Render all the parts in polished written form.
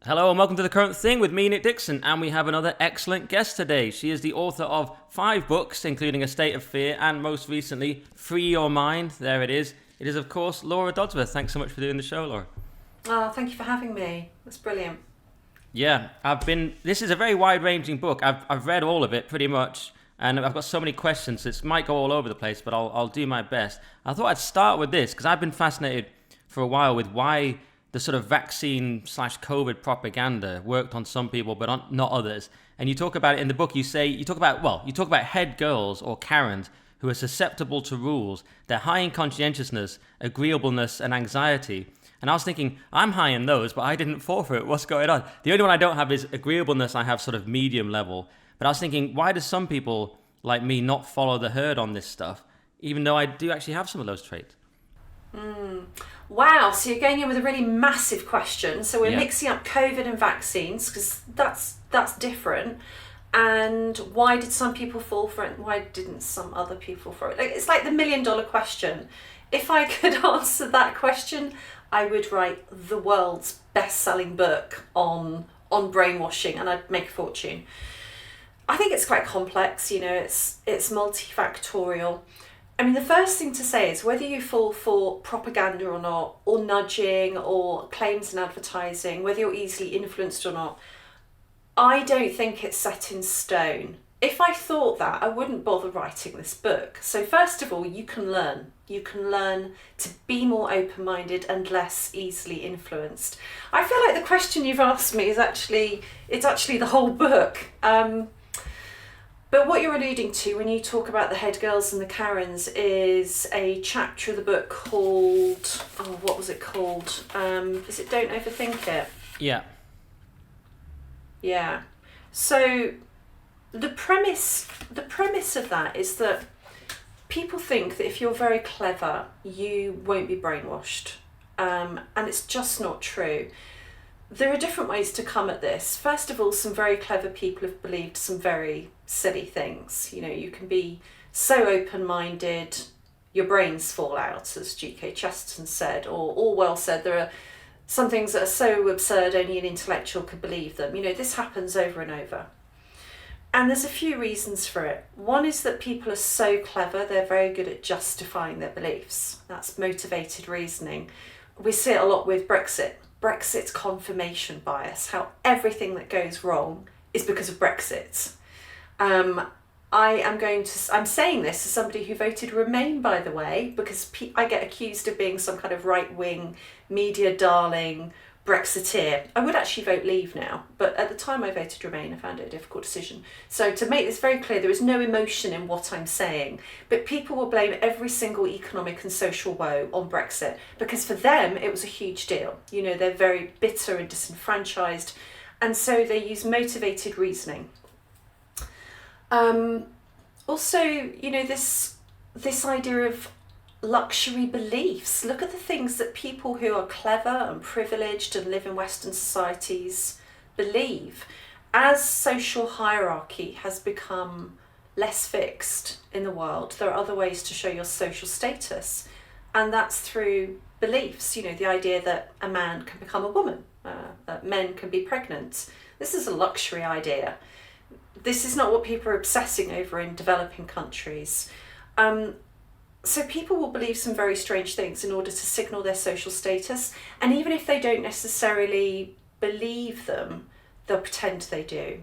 Hello and welcome to The Current Thing with me, Nick Dixon, and we have another excellent guest today. She is the author of 5 books, including A State of Fear and most recently, Free Your Mind. There it is. It is, of course, Laura Dodsworth. Thanks so much for doing the show, Laura. Oh, thank you for having me. That's brilliant. Yeah, this is a very wide-ranging book. I've read all of it pretty much, and I've got so many questions. It might go all over the place, but I'll do my best. I thought I'd start with this because I've been fascinated for a while with why the sort of vaccine/COVID propaganda worked on some people but not others. And you talk about it in the book. You talk about head girls or Karens who are susceptible to rules. They're high in conscientiousness, agreeableness, and anxiety. And I was thinking, I'm high in those, but I didn't fall for it. What's going on? The only one I don't have is agreeableness. I have sort of medium level. But I was thinking, why do some people like me not follow the herd on this stuff, even though I do actually have some of those traits? Wow, so you're going in with a really massive question. So we're mixing up COVID and vaccines because that's different. And why did some people fall for it and why didn't some other people fall for it? It's like the $1 million question. If I could answer that question, I would write the world's best-selling book on brainwashing and I'd make a fortune. I think it's quite complex, it's multifactorial. I mean, the first thing to say is whether you fall for propaganda or not, or nudging, or claims and advertising, whether you're easily influenced or not, I don't think it's set in stone. If I thought that, I wouldn't bother writing this book. So first of all, you can learn. You can learn to be more open-minded and less easily influenced. I feel like the question you've asked me is actually the whole book. But what you're alluding to when you talk about the head girls and the Karens is a chapter of the book called, what was it called? Is it Don't Overthink It? Yeah. Yeah. So the premise of that is that people think that if you're very clever, you won't be brainwashed. And it's just not true. There are different ways to come at this. First of all, some very clever people have believed some very silly things. You can be so open-minded, your brains fall out, as G.K. Chesterton said, or Orwell said, there are some things that are so absurd only an intellectual could believe them. This happens over and over. And there's a few reasons for it. One is that people are so clever, they're very good at justifying their beliefs. That's motivated reasoning. We see it a lot with Brexit. Brexit's confirmation bias, how everything that goes wrong is because of Brexit. I'm saying this as somebody who voted Remain, by the way, because I get accused of being some kind of right-wing media darling Brexiteer. I would actually vote Leave now, but at the time I voted Remain, I found it a difficult decision. So to make this very clear, there is no emotion in what I'm saying, but people will blame every single economic and social woe on Brexit because for them it was a huge deal. They're very bitter and disenfranchised, and so they use motivated reasoning. Also, this idea of luxury beliefs. Look at the things that people who are clever and privileged and live in Western societies believe. As social hierarchy has become less fixed in the world, there are other ways to show your social status, and that's through beliefs. The idea that a man can become a woman, that men can be pregnant. This is a luxury idea. This is not what people are obsessing over in developing countries. So people will believe some very strange things in order to signal their social status. And even if they don't necessarily believe them, they'll pretend they do.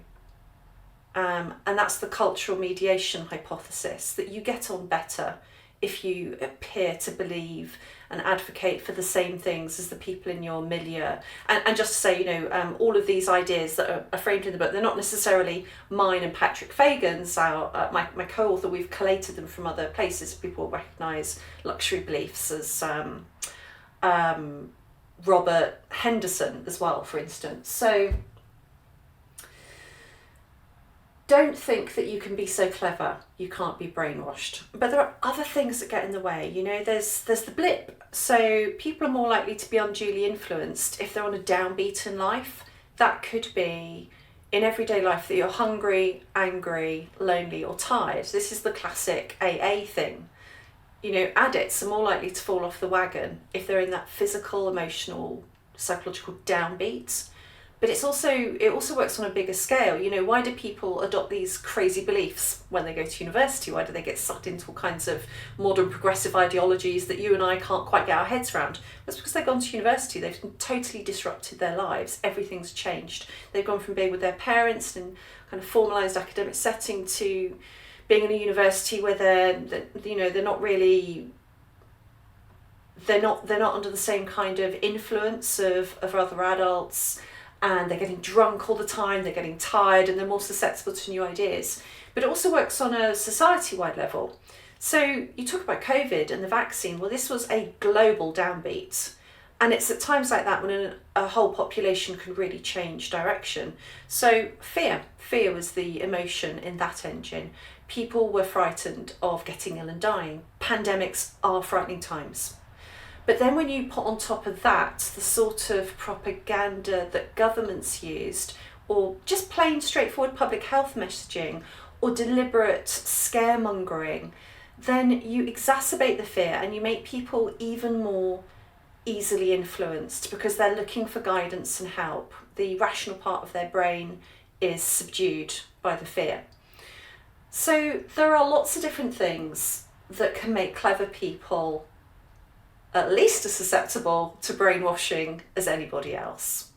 And that's the cultural mediation hypothesis, that you get on better if you appear to believe and advocate for the same things as the people in your milieu. And just to say, all of these ideas that are framed in the book, they're not necessarily mine and Patrick Fagan's, my co-author. We've collated them from other places. People recognise luxury beliefs as Robert Henderson as well, for instance. So don't think that you can be so clever you can't be brainwashed. But there are other things that get in the way. There's the blip. So people are more likely to be unduly influenced if they're on a downbeat in life. That could be in everyday life that you're hungry, angry, lonely, or tired. This is the classic AA thing. Addicts are more likely to fall off the wagon if they're in that physical, emotional, psychological downbeat. But it also works on a bigger scale. Why do people adopt these crazy beliefs when they go to university? Why do they get sucked into all kinds of modern progressive ideologies that you and I can't quite get our heads around? That's because they've gone to university. They've totally disrupted their lives. Everything's changed. They've gone from being with their parents in kind of formalised academic setting to being in a university where they're not really. They're not under the same kind of influence of other adults, and they're getting drunk all the time, they're getting tired, and they're more susceptible to new ideas. But it also works on a society-wide level. So you talk about COVID and the vaccine. Well, this was a global downbeat. And it's at times like that when a whole population can really change direction. So fear was the emotion in that engine. People were frightened of getting ill and dying. Pandemics are frightening times. But then when you put on top of that the sort of propaganda that governments used, or just plain straightforward public health messaging, or deliberate scaremongering, then you exacerbate the fear and you make people even more easily influenced because they're looking for guidance and help. The rational part of their brain is subdued by the fear. So there are lots of different things that can make clever people at least as susceptible to brainwashing as anybody else.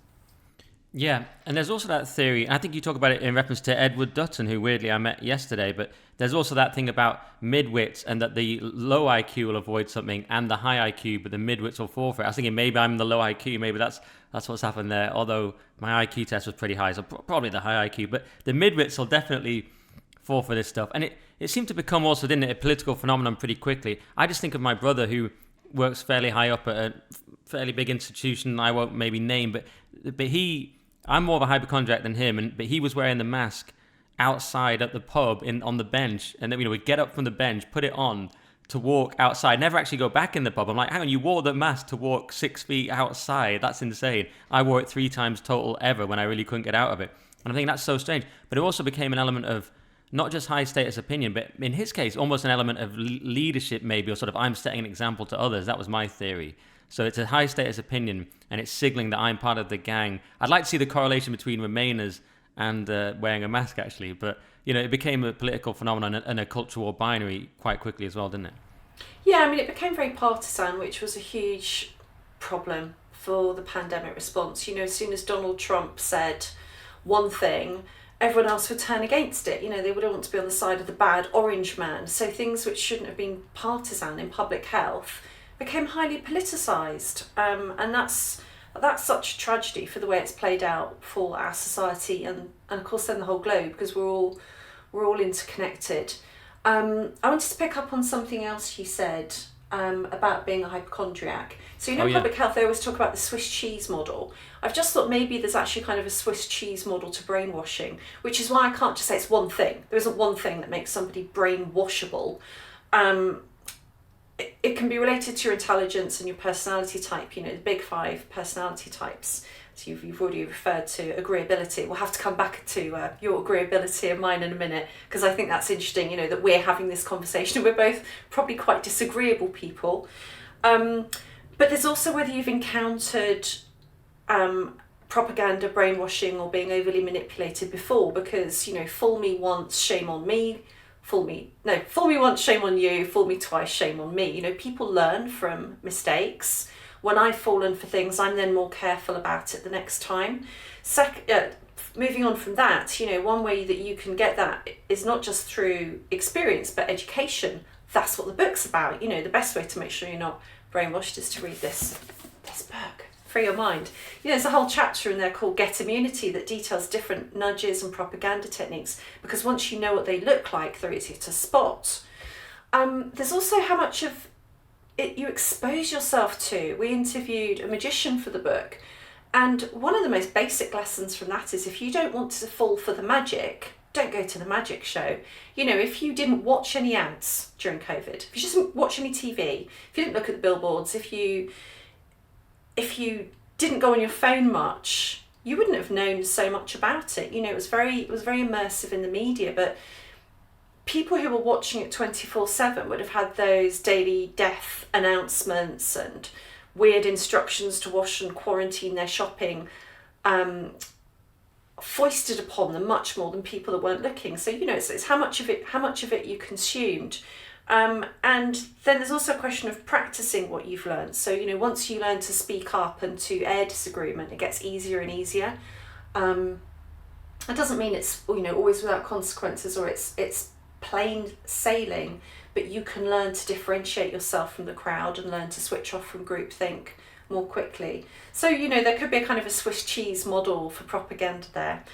Yeah, and there's also that theory, and I think you talk about it in reference to Edward Dutton, who weirdly I met yesterday, but there's also that thing about midwits and that the low IQ will avoid something and the high IQ, but the midwits will fall for it. I was thinking maybe I'm the low IQ, maybe that's what's happened there, although my IQ test was pretty high, so probably the high IQ, but the midwits will definitely fall for this stuff. And it seemed to become also, didn't it, a political phenomenon pretty quickly. I just think of my brother who works fairly high up at a fairly big institution I won't maybe name, but I'm more of a hypochondriac than him, but he was wearing the mask outside at the pub on the bench, and then we'd get up from the bench, put it on to walk outside, never actually go back in the pub. I'm like, hang on, you wore the mask to walk 6 feet outside? That's insane. I wore it 3 times total ever when I really couldn't get out of it. And I think that's so strange. But it also became an element of not just high status opinion, but in his case, almost an element of leadership maybe, or sort of I'm setting an example to others. That was my theory. So it's a high status opinion, and it's signaling that I'm part of the gang. I'd like to see the correlation between Remainers and wearing a mask, actually. But, it became a political phenomenon and a cultural binary quite quickly as well, didn't it? Yeah, I mean, it became very partisan, which was a huge problem for the pandemic response. As soon as Donald Trump said one thing, everyone else would turn against it. They would want to be on the side of the bad orange man. So things which shouldn't have been partisan in public health became highly politicised. And that's such a tragedy for the way it's played out for our society and of course then the whole globe, because we're all interconnected. I wanted to pick up on something else you said about being a hypochondriac. So public health, they always talk about the Swiss cheese model. I've just thought maybe there's actually kind of a Swiss cheese model to brainwashing, which is why I can't just say it's one thing. There isn't one thing that makes somebody brainwashable. It can be related to your intelligence and your personality type, the big 5 personality types. So you've already referred to agreeability. We'll have to come back to your agreeability and mine in a minute, because I think that's interesting, that we're having this conversation. We're both probably quite disagreeable people. But there's also whether you've encountered propaganda, brainwashing, or being overly manipulated before, because, fool me once, shame on me. Fool me once, shame on you. Fool me twice, shame on me. People learn from mistakes. When I've fallen for things, I'm then more careful about it the next time. Moving on from that, one way that you can get that is not just through experience, but education. That's what the book's about. The best way to make sure you're not brainwashed is to read this book. Free your mind. There's a whole chapter in there called Get Immunity that details different nudges and propaganda techniques, because once you know what they look like, they're easier to spot. There's also how much of it you expose yourself to. We interviewed a magician for the book, and one of the most basic lessons from that is if you don't want to fall for the magic, don't go to the magic show. If you didn't watch any ads during COVID, if you just didn't watch any TV, if you didn't look at the billboards, if you didn't go on your phone much, you wouldn't have known so much about it. It was very immersive in the media, but people who were watching it 24/7 would have had those daily death announcements and weird instructions to wash and quarantine their shopping foisted upon them much more than people that weren't looking. So it's how much of it you consumed. And then there's also a question of practicing what you've learned. So once you learn to speak up and to air disagreement, it gets easier and easier. That doesn't mean it's always without consequences, or it's plain sailing, but you can learn to differentiate yourself from the crowd and learn to switch off from groupthink more quickly. So there could be a kind of a Swiss cheese model for propaganda there.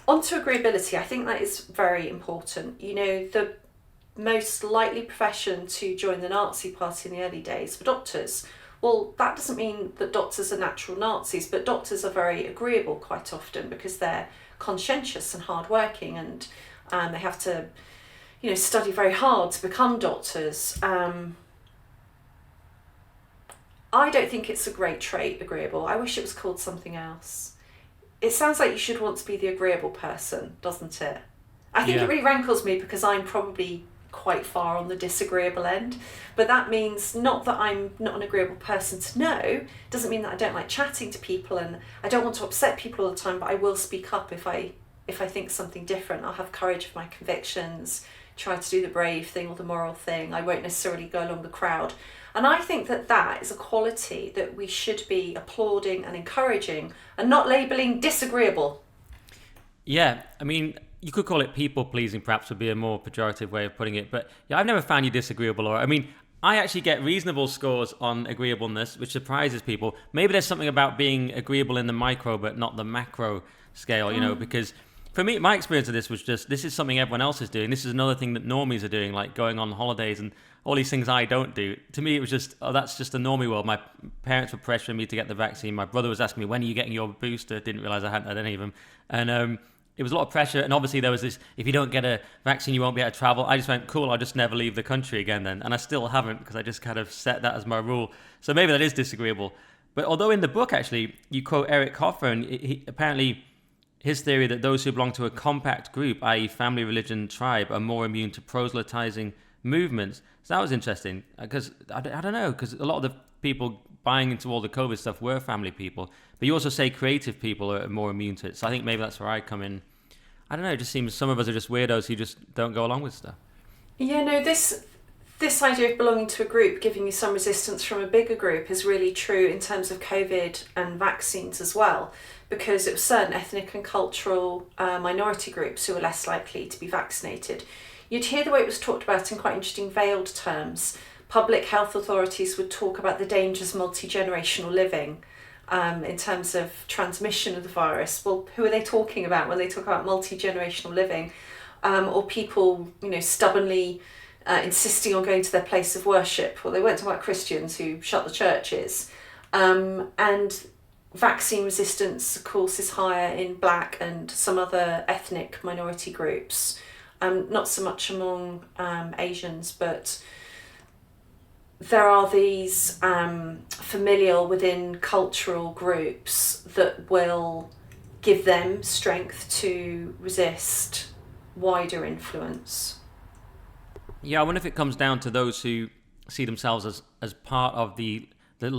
Onto agreeability, I think that is very important. The most likely profession to join the Nazi party in the early days were doctors. Well, that doesn't mean that doctors are natural Nazis, but doctors are very agreeable quite often because they're conscientious and hardworking, and they have to, study very hard to become doctors. I don't think it's a great trait, agreeable. I wish it was called something else. It sounds like you should want to be the agreeable person, doesn't it? I think it really rankles me because I'm probably quite far on the disagreeable end, but that means not that I'm not an agreeable person to know. It doesn't mean that I don't like chatting to people and I don't want to upset people all the time, but I will speak up if I think something different. I'll have courage of my convictions, try to do the brave thing or the moral thing. I won't necessarily go along the crowd. And I think that is a quality that we should be applauding and encouraging and not labelling disagreeable. Yeah, I mean, you could call it people-pleasing, perhaps would be a more pejorative way of putting it. But yeah, I've never found you disagreeable. I actually get reasonable scores on agreeableness, which surprises people. Maybe there's something about being agreeable in the micro, but not the macro scale, because for me, my experience of this was just, this is something everyone else is doing. This is another thing that normies are doing, like going on holidays and all these things I don't do. To me, it was just, that's just a normie world. My parents were pressuring me to get the vaccine. My brother was asking me, when are you getting your booster? Didn't realize I hadn't had any of them. And it was a lot of pressure. And obviously there was this, if you don't get a vaccine, you won't be able to travel. I just went, cool, I'll just never leave the country again then. And I still haven't, because I just kind of set that as my rule. So maybe that is disagreeable. But although in the book, actually, you quote Eric Hoffer, and he apparently his theory that those who belong to a compact group, i.e. family, religion, tribe, are more immune to proselytizing movements. So that was interesting, because I don't know, because a lot of the people buying into all the COVID stuff were family people, but you also say creative people are more immune to it. So I think maybe that's where I come in. I don't know, it just seems some of us are just weirdos who just don't go along with stuff. Yeah, no, this idea of belonging to a group, giving you some resistance from a bigger group, is really true in terms of COVID and vaccines as well, because it was certain ethnic and cultural minority groups who were less likely to be vaccinated. You'd hear the way it was talked about in quite interesting veiled terms. Public health authorities would talk about the dangers of multi-generational living in terms of transmission of the virus. Well, who are they talking about when they talk about multi-generational living? Or people, stubbornly insisting on going to their place of worship. Well, they weren't talking about Christians who shut the churches. And vaccine resistance, of course, is higher in Black and some other ethnic minority groups. Not so much among Asians, but there are these familial within cultural groups that will give them strength to resist wider influence. Yeah, I wonder if it comes down to those who see themselves as part of the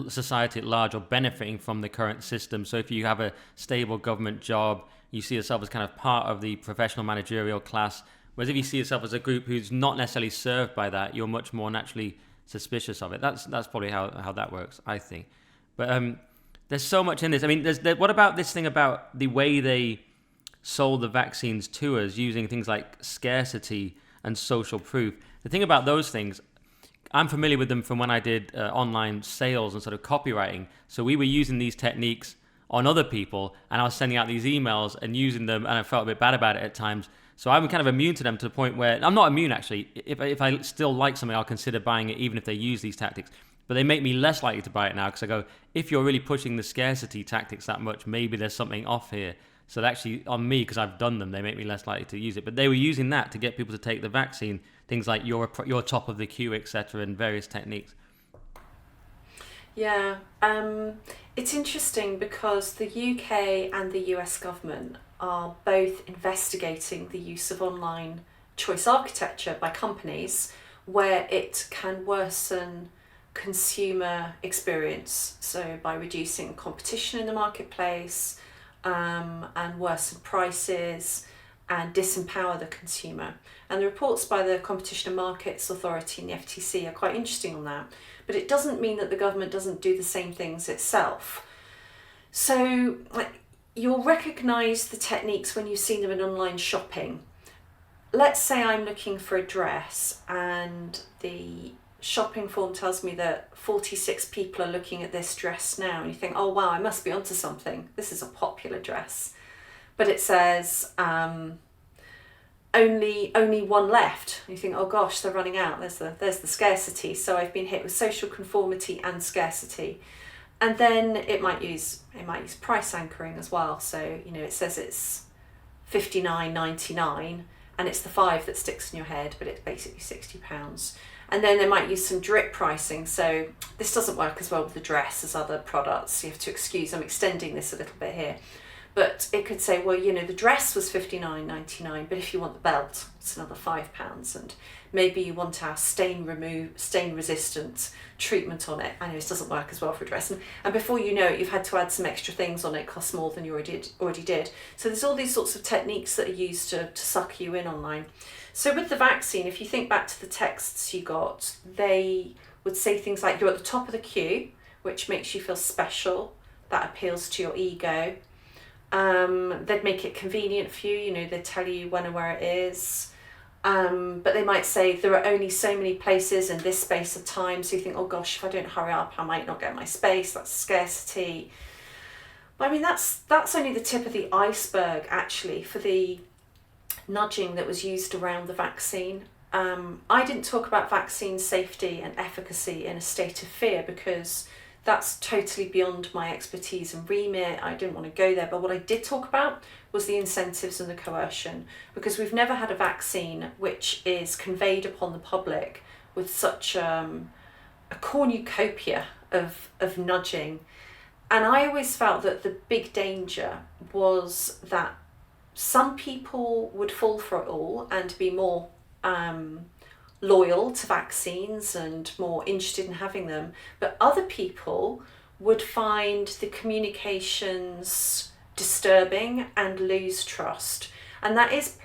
society at large or benefiting from the current system. So if you have a stable government job, you see yourself as kind of part of the professional managerial class. Whereas if you see yourself as a group who's not necessarily served by that, you're much more naturally suspicious of it. That's probably how that works, I think. But there's so much in this. I mean, what about this thing about the way they sold the vaccines to us using things like scarcity and social proof? The thing about those things, I'm familiar with them from when I did online sales and sort of copywriting. So we were using these techniques on other people, and I was sending out these emails and using them, and I felt a bit bad about it at times. So I'm kind of immune to them to the point where, I'm not immune actually, if I still like something, I'll consider buying it even if they use these tactics. But they make me less likely to buy it now, because I go, if you're really pushing the scarcity tactics that much, maybe there's something off here. So actually, on me, because I've done them, they make me less likely to use it. But they were using that to get people to take the vaccine, things like you're top of the queue, etc., and various techniques. Yeah, it's interesting because the UK and the US government are both investigating the use of online choice architecture by companies where it can worsen consumer experience. So by reducing competition in the marketplace, and worsen prices and disempower the consumer. And the reports by the Competition and Markets Authority and the FTC are quite interesting on that. But it doesn't mean that the government doesn't do the same things itself. So you'll recognise the techniques when you've seen them in online shopping. Let's say I'm looking for a dress and the shopping form tells me that 46 people are looking at this dress now, and you think, oh wow, I must be onto something. This is a popular dress. But it says only one left. And you think, oh gosh, they're running out. There's the scarcity. So I've been hit with social conformity and scarcity. And then it might use price anchoring as well. So, it says it's $59.99 and it's the 5 that sticks in your head, but it's basically £60. And then they might use some drip pricing. So this doesn't work as well with the dress as other products. You have to excuse, I'm extending this a little bit here. But it could say, well, the dress was $59.99, but if you want the belt, it's another £5. And maybe you want our stain resistant treatment on it. I know this doesn't work as well for a dress. And before you know it, you've had to add some extra things on it. It costs more than you already did. So there's all these sorts of techniques that are used to suck you in online. So with the vaccine, if you think back to the texts you got, they would say things like, you're at the top of the queue, which makes you feel special. That appeals to your ego. They'd make it convenient for you, they'd tell you when and where it is. But they might say there are only so many places in this space of time, so you think, oh gosh, if I don't hurry up, I might not get my space. That's scarcity. But I mean, that's only the tip of the iceberg, actually, for the nudging that was used around the vaccine. I didn't talk about vaccine safety and efficacy in a state of fear because that's totally beyond my expertise and remit. I didn't want to go there. But what I did talk about was the incentives and the coercion, because we've never had a vaccine which is conveyed upon the public with such a cornucopia of nudging. And I always felt that the big danger was that some people would fall for it all and be more loyal to vaccines and more interested in having them, but other people would find the communications disturbing and lose trust. And that is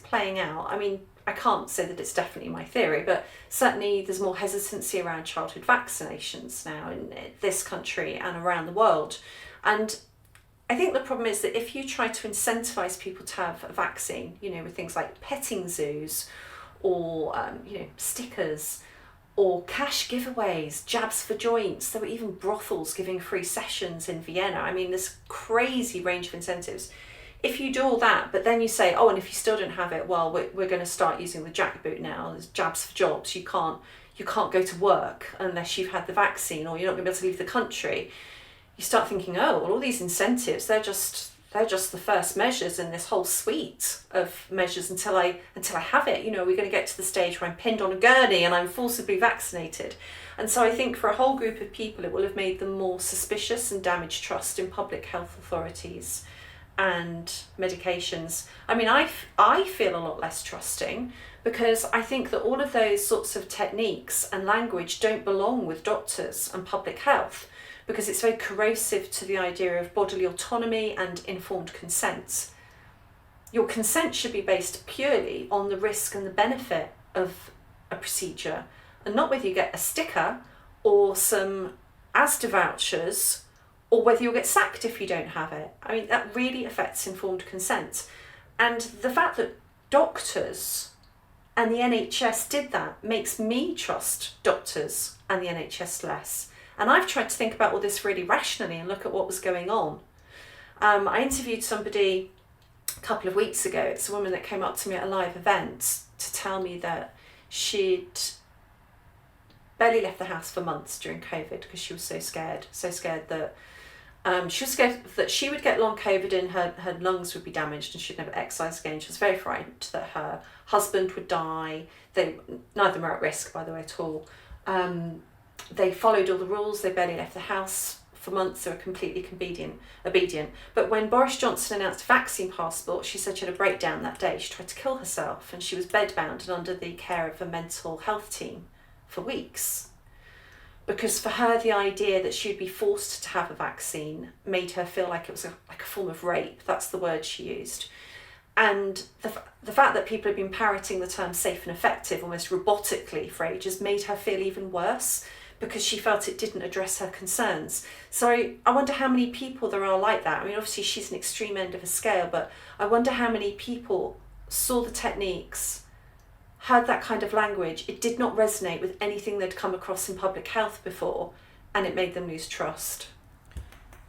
playing out. I mean, I can't say that it's definitely my theory, but certainly there's more hesitancy around childhood vaccinations now in this country and around the world. And I think the problem is that if you try to incentivize people to have a vaccine, with things like petting zoos or stickers or cash giveaways, jabs for joints. There were even brothels giving free sessions in Vienna. I mean, this crazy range of incentives. If you do all that, but then you say, oh, and if you still don't have it, well, we're going to start using the jackboot now. There's jabs for jobs. You can't go to work unless you've had the vaccine, or you're not going to be able to leave the country. You start thinking, oh, well, all these incentives, they're just the first measures in this whole suite of measures until I have it. We're going to get to the stage where I'm pinned on a gurney and I'm forcibly vaccinated. And so I think for a whole group of people, it will have made them more suspicious and damaged trust in public health authorities and medications. I mean, I feel a lot less trusting because I think that all of those sorts of techniques and language don't belong with doctors and public health, because it's very corrosive to the idea of bodily autonomy and informed consent. Your consent should be based purely on the risk and the benefit of a procedure, and not whether you get a sticker or some Asda vouchers or whether you'll get sacked if you don't have it. I mean, that really affects informed consent. And the fact that doctors and the NHS did that makes me trust doctors and the NHS less. And I've tried to think about all this really rationally and look at what was going on. I interviewed somebody a couple of weeks ago. It's a woman that came up to me at a live event to tell me that she'd barely left the house for months during COVID because she was so scared that she would get long COVID and her lungs would be damaged and she'd never exercise again. She was very frightened that her husband would die. Neither of them are at risk, by the way, at all. They followed all the rules. They barely left the house for months. They were completely obedient. But when Boris Johnson announced a vaccine passport, she said she had a breakdown that day. She tried to kill herself and she was bedbound and under the care of a mental health team for weeks. because for her the idea that she'd be forced to have a vaccine made her feel like it was like a form of rape. That's the word she used. And the fact that people have been parroting the term safe and effective almost robotically for ages made her feel even worse, because she felt it didn't address her concerns. So I wonder how many people there are like that. I mean, obviously she's an extreme end of a scale, but I wonder how many people saw the techniques, heard that kind of language, it did not resonate with anything they'd come across in public health before, and it made them lose trust.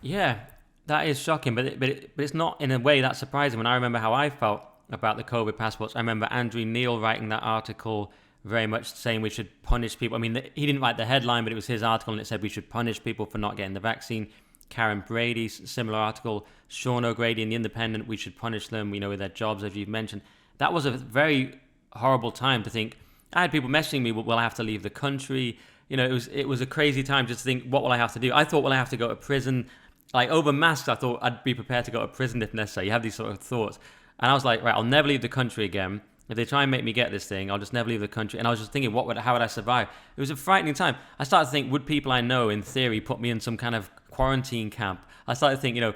Yeah, that is shocking, but it's not in a way that surprising. When I remember how I felt about the COVID passports, I remember Andrew Neil writing that article very much saying we should punish people. I mean, he didn't write the headline, but it was his article, and it said we should punish people for not getting the vaccine. Karen Brady, similar article. Sean O'Grady in The Independent, we should punish them, with their jobs, as you've mentioned. That was a very horrible time to think. I had people messaging me, will I have to leave the country? It was a crazy time just to think, what will I have to do? I thought, will I have to go to prison? Like, over masks, I thought I'd be prepared to go to prison if necessary. You have these sort of thoughts. And I was like, right, I'll never leave the country again. If they try and make me get this thing, I'll just never leave the country. And I was just thinking, how would I survive? It was a frightening time. I started to think, would people I know, in theory, put me in some kind of quarantine camp? I started to think, I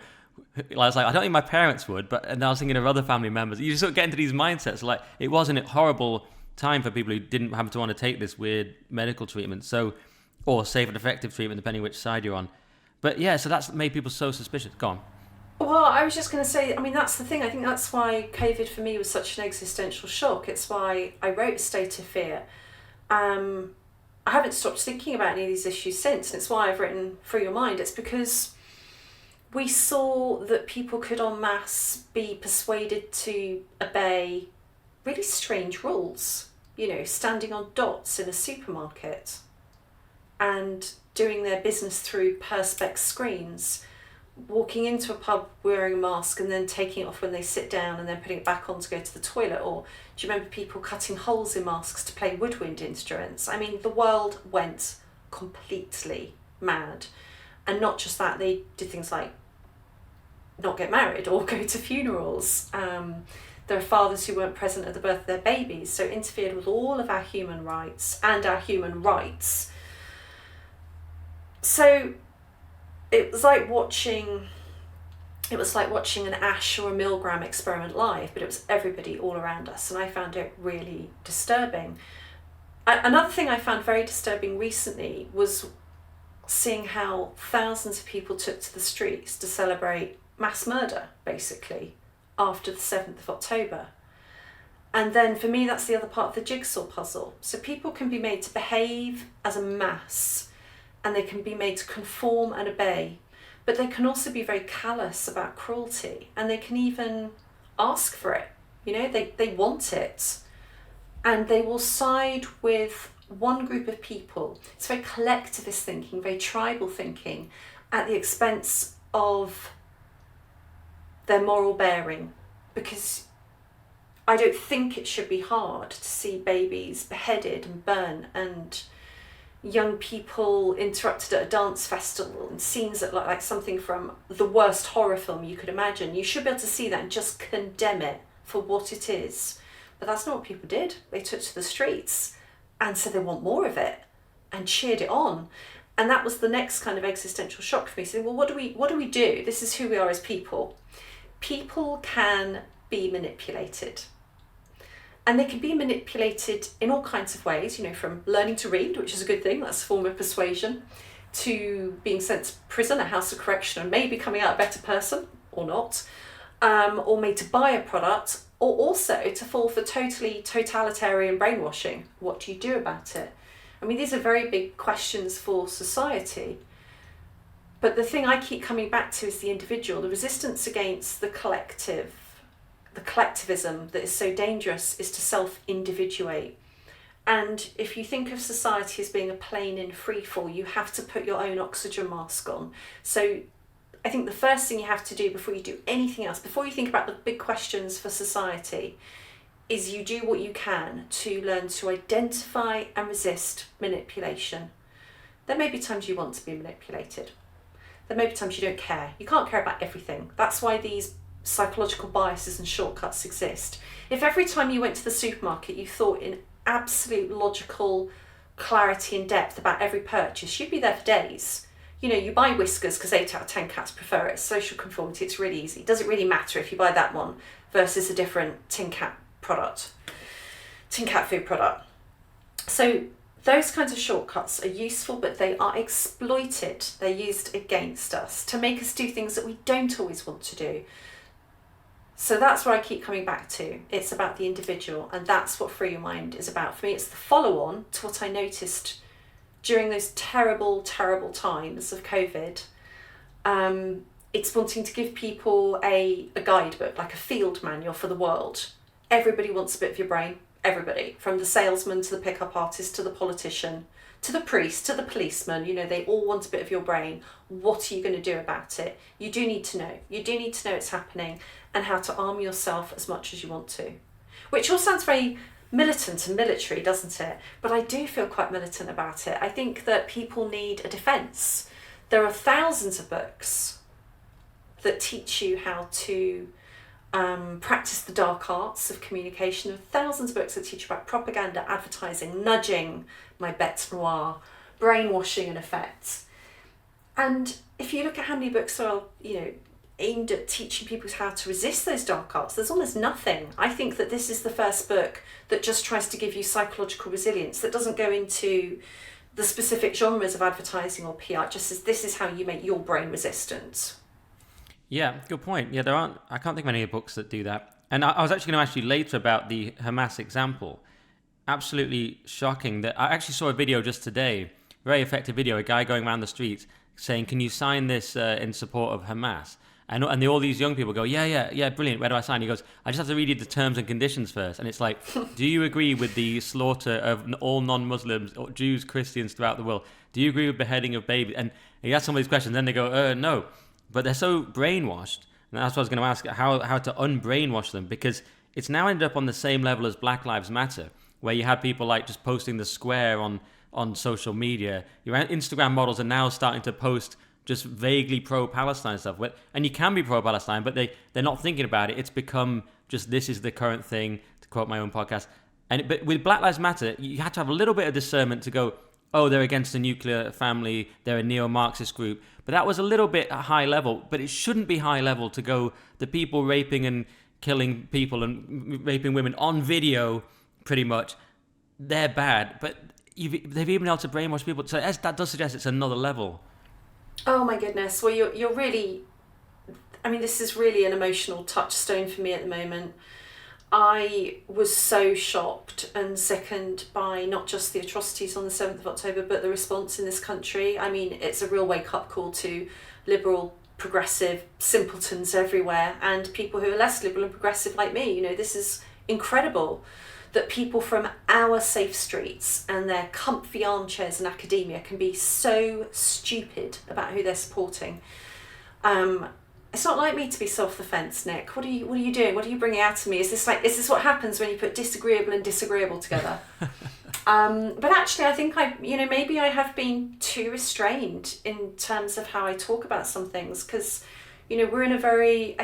was like, I don't think my parents would, and I was thinking of other family members. You just sort of get into these mindsets. Like, it wasn't a horrible time for people who didn't happen to want to take this weird medical treatment, or safe and effective treatment, depending which side you're on. But yeah, so that's made people so suspicious. Go on. Well, I was just going to say, I mean, that's the thing. I think that's why COVID for me was such an existential shock. It's why I wrote State of Fear. I haven't stopped thinking about any of these issues since, and it's why I've written Free Your Mind. It's because we saw that people could en masse be persuaded to obey really strange rules, standing on dots in a supermarket and doing their business through perspex screens, walking into a pub wearing a mask and then taking it off when they sit down and then putting it back on to go to the toilet. Or do you remember people cutting holes in masks to play woodwind instruments? I mean, the world went completely mad. And not just that, they did things like not get married or go to funerals. There are fathers who weren't present at the birth of their babies, so interfered with all of our human rights and our human rights. So it was like watching an Ash or a Milgram experiment live, but it was everybody all around us, and I found it really disturbing. Another thing I found very disturbing recently was seeing how thousands of people took to the streets to celebrate mass murder, basically, after the 7th of October. And then for me, that's the other part of the jigsaw puzzle. So people can be made to behave as a mass, and they can be made to conform and obey, but they can also be very callous about cruelty, and they can even ask for it. They want it, and they will side with one group of people. It's very collectivist thinking, very tribal thinking, at the expense of their moral bearing, because I don't think it should be hard to see babies beheaded and burnt, and young people interrupted at a dance festival, and scenes that look like something from the worst horror film you could imagine. You should be able to see that and just condemn it for what it is. But that's not what people did. They took to the streets and said they want more of it and cheered it on. And that was the next kind of existential shock for me. So, well, what do we do? This is who we are as people. People can be manipulated. And they can be manipulated in all kinds of ways, from learning to read, which is a good thing, that's a form of persuasion, to being sent to prison, a house of correction, and maybe coming out a better person, or not, or made to buy a product, or also to fall for totally totalitarian brainwashing. What do you do about it? I mean, these are very big questions for society. But the thing I keep coming back to is the individual. The resistance against the collective, the collectivism that is so dangerous, is to self-individuate. And if you think of society as being a plane in free fall, you have to put your own oxygen mask on. So I think the first thing you have to do before you do anything else, before you think about the big questions for society, is you do what you can to learn to identify and resist manipulation. There may be times you want to be manipulated. There may be times you don't care. You can't care about everything. That's why these psychological biases and shortcuts exist. If every time you went to the supermarket you thought in absolute logical, clarity and depth about every purchase, you'd be there for days. You know, you buy whiskers because 8 out of 10 cats prefer it. Social conformity, it's really easy. Does it really matter if you buy that one versus a different tin cat food product? So those kinds of shortcuts are useful, but they are exploited. They're used against us to make us do things that we don't always want to do. So that's where I keep coming back to. It's about the individual, and that's what Free Your Mind is about. For me, it's the follow-on to what I noticed during those terrible, terrible times of COVID. It's wanting to give people a guidebook, like a field manual for the world. Everybody wants a bit of your brain. Everybody, from the salesman to the pickup artist to the politician to the priest to the policeman, you know, they all want a bit of your brain. What are you going to do about it? You do need to know. You do need to know it's happening and how to arm yourself as much as you want to. Which all sounds very militant and military, doesn't it? But I do feel quite militant about it. I think that people need a defence. There are thousands of books that teach you how to practice the dark arts of communication. There are thousands of books that teach you about propaganda, advertising, nudging, my bêtes noires, brainwashing and effects. And if you look at how many books are, you know, aimed at teaching people how to resist those dark arts, there's almost nothing. I think that this is the first book that just tries to give you psychological resilience, that doesn't go into the specific genres of advertising or PR, it just says this is how you make your brain resistant. Yeah, good point. Yeah, I can't think of any books that do that. And I was actually going to ask you later about the Hamas example. Absolutely shocking that I actually saw a video just today, very effective video, a guy going around the streets saying, can you sign this in support of Hamas? And all these young people go, yeah, brilliant, where do I sign? He goes, I just have to read you the terms and conditions first. And it's like, do you agree with the slaughter of all non-Muslims, or Jews, Christians throughout the world? Do you agree with beheading of babies? And he asks some of these questions, then they go, no. But they're so brainwashed. And that's what I was going to ask, how to unbrainwash them, because it's now ended up on the same level as Black Lives Matter, where you have people like just posting the square on social media. Your Instagram models are now starting to post just vaguely pro-Palestine stuff. And you can be pro-Palestine, but they're not thinking about it. It's become just, this is the current thing, to quote my own podcast. But with Black Lives Matter, you had to have a little bit of discernment to go, oh, they're against the nuclear family, they're a neo-Marxist group. But that was a little bit high level, but it shouldn't be high level to go, the people raping and killing people and raping women on video, pretty much, they're bad. But they've even been able to brainwash people. So that does suggest it's another level. Oh my goodness. Well, you're really, I mean, this is really an emotional touchstone for me at the moment. I was so shocked and sickened by not just the atrocities on the 7th of October, but the response in this country. I mean, it's a real wake-up call to liberal, progressive simpletons everywhere, and people who are less liberal and progressive like me. You know, this is incredible that people from our safe streets and their comfy armchairs in academia can be so stupid about who they're supporting. It's not like me to be self-defense, Nick. What are you doing? What are you bringing out of me? Is this what happens when you put disagreeable and disagreeable together? But actually, I think maybe I have been too restrained in terms of how I talk about some things, because, we're in a very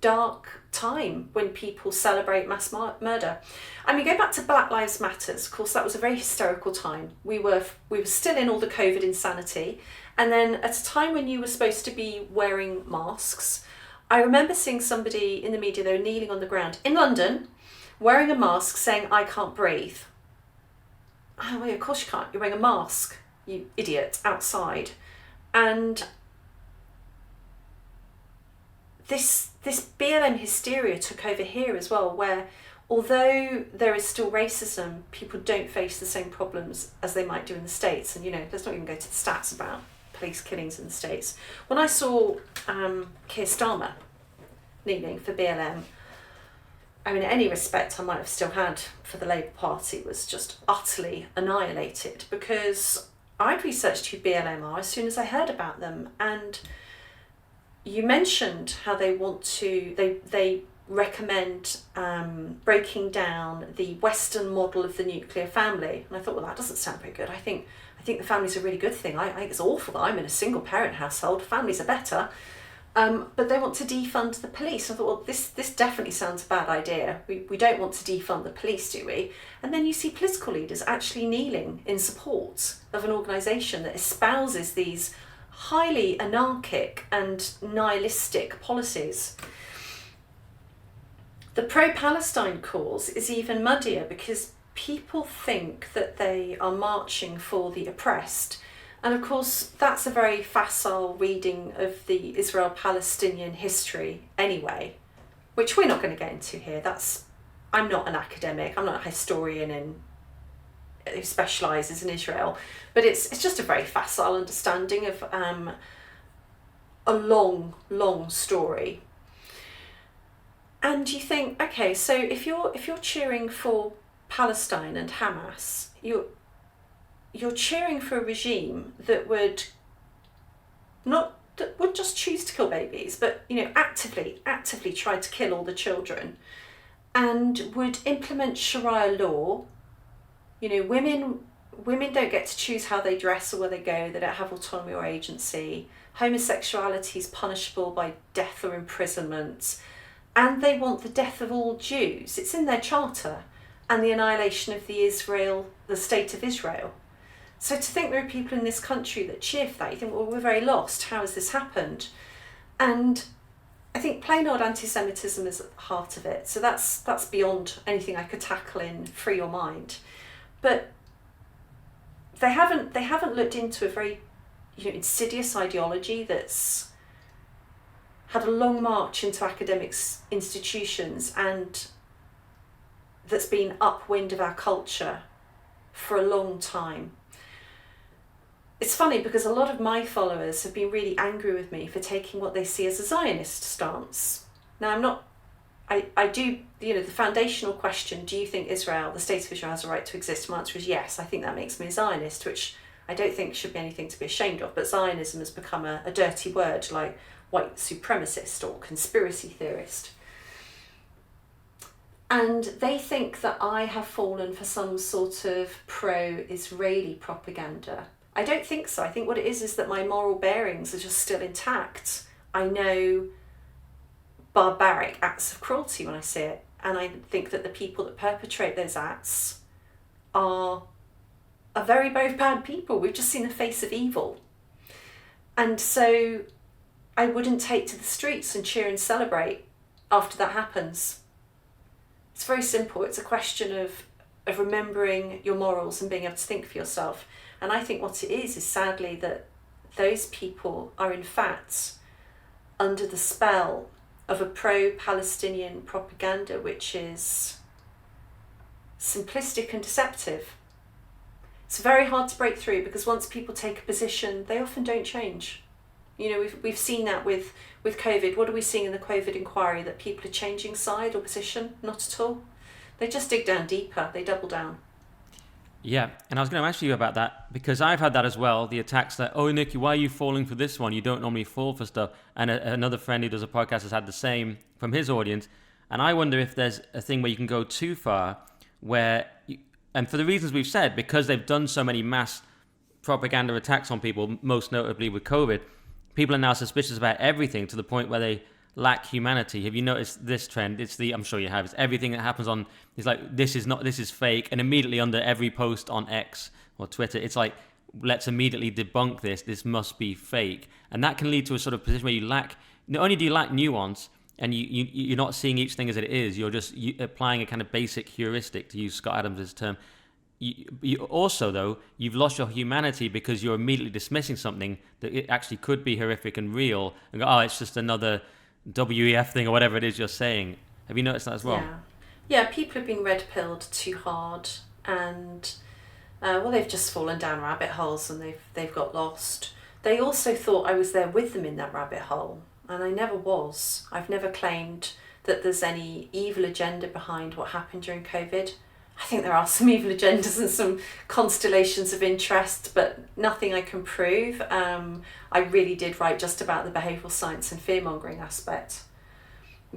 dark time when people celebrate mass murder. I mean, go back to Black Lives Matter. Of course, that was a very hysterical time. We were still in all the COVID insanity. And then at a time when you were supposed to be wearing masks, I remember seeing somebody in the media, they were kneeling on the ground in London, wearing a mask, saying, I can't breathe. Oh, well, of course you can't. You're wearing a mask, you idiot, outside. And this BLM hysteria took over here as well, where although there is still racism, people don't face the same problems as they might do in the States. And, let's not even go to the stats about police killings in the States. When I saw Keir Starmer kneeling for BLM, I mean, any respect I might have still had for the Labour Party was just utterly annihilated, because I'd researched who BLM are as soon as I heard about them. And you mentioned how they recommend breaking down the Western model of the nuclear family. And I thought, well, that doesn't sound very good. I think the family's a really good thing. I think it's awful that I'm in a single parent household. Families are better. But they want to defund the police. I thought, well, this definitely sounds a bad idea. We don't want to defund the police, do we? And then you see political leaders actually kneeling in support of an organisation that espouses these highly anarchic and nihilistic policies. The pro-Palestine cause is even muddier because people think that they are marching for the oppressed. And of course, that's a very facile reading of the Israel-Palestinian history anyway, which we're not going to get into here. I'm not an academic, I'm not a historian who specialises in Israel, but it's just a very facile understanding of a long, long story. And you think, okay, so if you're cheering for Palestine and Hamas, you're cheering for a regime that would just choose to kill babies, but actively try to kill all the children, and would implement Sharia law. Women don't get to choose how they dress or where they go. They don't have autonomy or agency. Homosexuality is punishable by death or imprisonment, and they want the death of all Jews. It's in their charter, and the annihilation of the state of Israel. So to think there are people in this country that cheer for that, you think, well, we're very lost. How has this happened? And I think plain old anti-Semitism is at the heart of it. So that's beyond anything I could tackle in Free Your Mind. But they haven't looked into a very insidious ideology that's had a long march into academic institutions and that's been upwind of our culture for a long time. It's funny because a lot of my followers have been really angry with me for taking what they see as a Zionist stance. Now, I do, the foundational question, do you think Israel, the state of Israel, has a right to exist? My answer is yes. I think that makes me a Zionist, which I don't think should be anything to be ashamed of, but Zionism has become a dirty word like white supremacist or conspiracy theorist. And they think that I have fallen for some sort of pro-Israeli propaganda. I don't think so. I think what it is that my moral bearings are just still intact. I know barbaric acts of cruelty when I see it, and I think that the people that perpetrate those acts are very, very bad people. We've just seen the face of evil. And so I wouldn't take to the streets and cheer and celebrate after that happens. It's very simple. It's a question of remembering your morals and being able to think for yourself. And I think what it is sadly that those people are in fact under the spell of a pro-Palestinian propaganda which is simplistic and deceptive. It's very hard to break through because once people take a position, they often don't change. We've seen that with COVID. What are we seeing in the COVID inquiry? That people are changing side or position? Not at all. They just dig down deeper. They double down. Yeah, and I was going to ask you about that because I've had that as well. The attacks that, oh, Nikki, why are you falling for this one? You don't normally fall for stuff. And another friend who does a podcast has had the same from his audience. And I wonder if there's a thing where you can go too far and for the reasons we've said, because they've done so many mass propaganda attacks on people, most notably with COVID, people are now suspicious about everything to the point where they lack humanity. Have you noticed this trend? I'm sure you have. It's everything that happens it's like, this is fake. And immediately under every post on X or Twitter, it's like, let's immediately debunk this. This must be fake. And that can lead to a sort of position where not only do you lack nuance and you're not seeing each thing as it is, you're just applying a kind of basic heuristic, to use Scott Adams' term. You also, though, you've lost your humanity because you're immediately dismissing something that it actually could be horrific and real and go, oh, it's just another WEF thing or whatever it is you're saying. Have you noticed that as well? Yeah, people have been red-pilled too hard and, they've just fallen down rabbit holes and they've got lost. They also thought I was there with them in that rabbit hole, and I never was. I've never claimed that there's any evil agenda behind what happened during COVID. I think there are some evil agendas and some constellations of interest, but nothing I can prove. I really did write just about the behavioural science and fear-mongering aspect,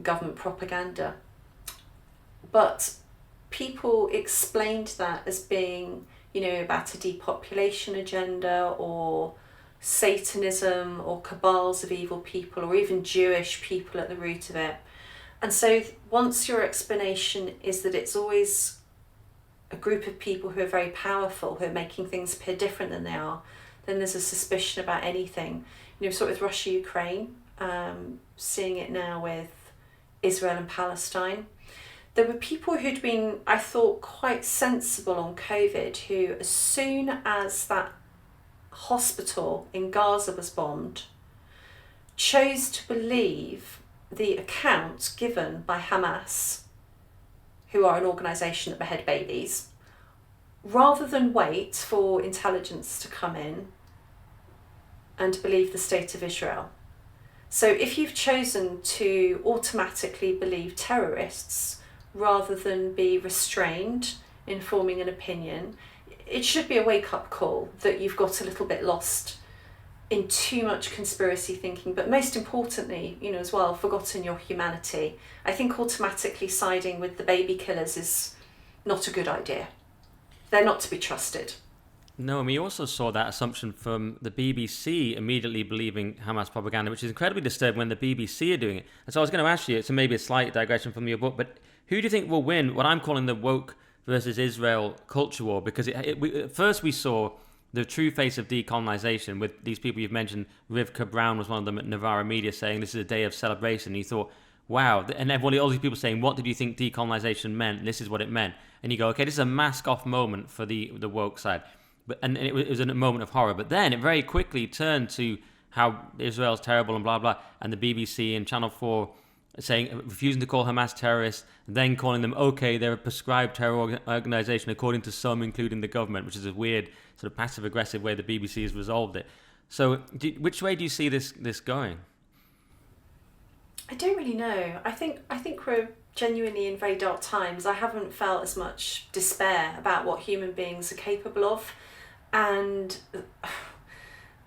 government propaganda. But people explained that as being, about a depopulation agenda or Satanism or cabals of evil people or even Jewish people at the root of it. And so once your explanation is that it's always a group of people who are very powerful, who are making things appear different than they are, then there's a suspicion about anything. You know, sort of with Russia, Ukraine, seeing it now with Israel and Palestine. There were people who'd been, I thought, quite sensible on COVID, who as soon as that hospital in Gaza was bombed, chose to believe the accounts given by Hamas, who are an organisation that behead babies, rather than wait for intelligence to come in and believe the state of Israel. So if you've chosen to automatically believe terrorists rather than be restrained in forming an opinion, it should be a wake-up call that you've got a little bit lost in too much conspiracy thinking, but most importantly, you know, as well, forgotten your humanity. I think automatically siding with the baby killers is not a good idea. They're not to be trusted. No, and we also saw that assumption from the BBC immediately believing Hamas propaganda, which is incredibly disturbing when the BBC are doing it. And so I was going to ask you, it's maybe a slight digression from your book, but who do you think will win what I'm calling the woke versus Israel culture war? Because at first we saw the true face of decolonization with these people you've mentioned. Rivka Brown was one of them at Novara Media saying this is a day of celebration. And you thought, wow. And everybody, all these people saying, what did you think decolonization meant? This is what it meant. And you go, okay, this is a mask-off moment for the woke side. And it was a moment of horror. But then it very quickly turned to how Israel's terrible and blah, blah. And the BBC and Channel 4 saying, refusing to call Hamas terrorists, then calling them, okay, they're a prescribed terror organization according to some, including the government, which is a weird sort of passive-aggressive way the BBC has resolved it. So which way do you see this going? I don't really know. I think we're genuinely in very dark times. I haven't felt as much despair about what human beings are capable of, and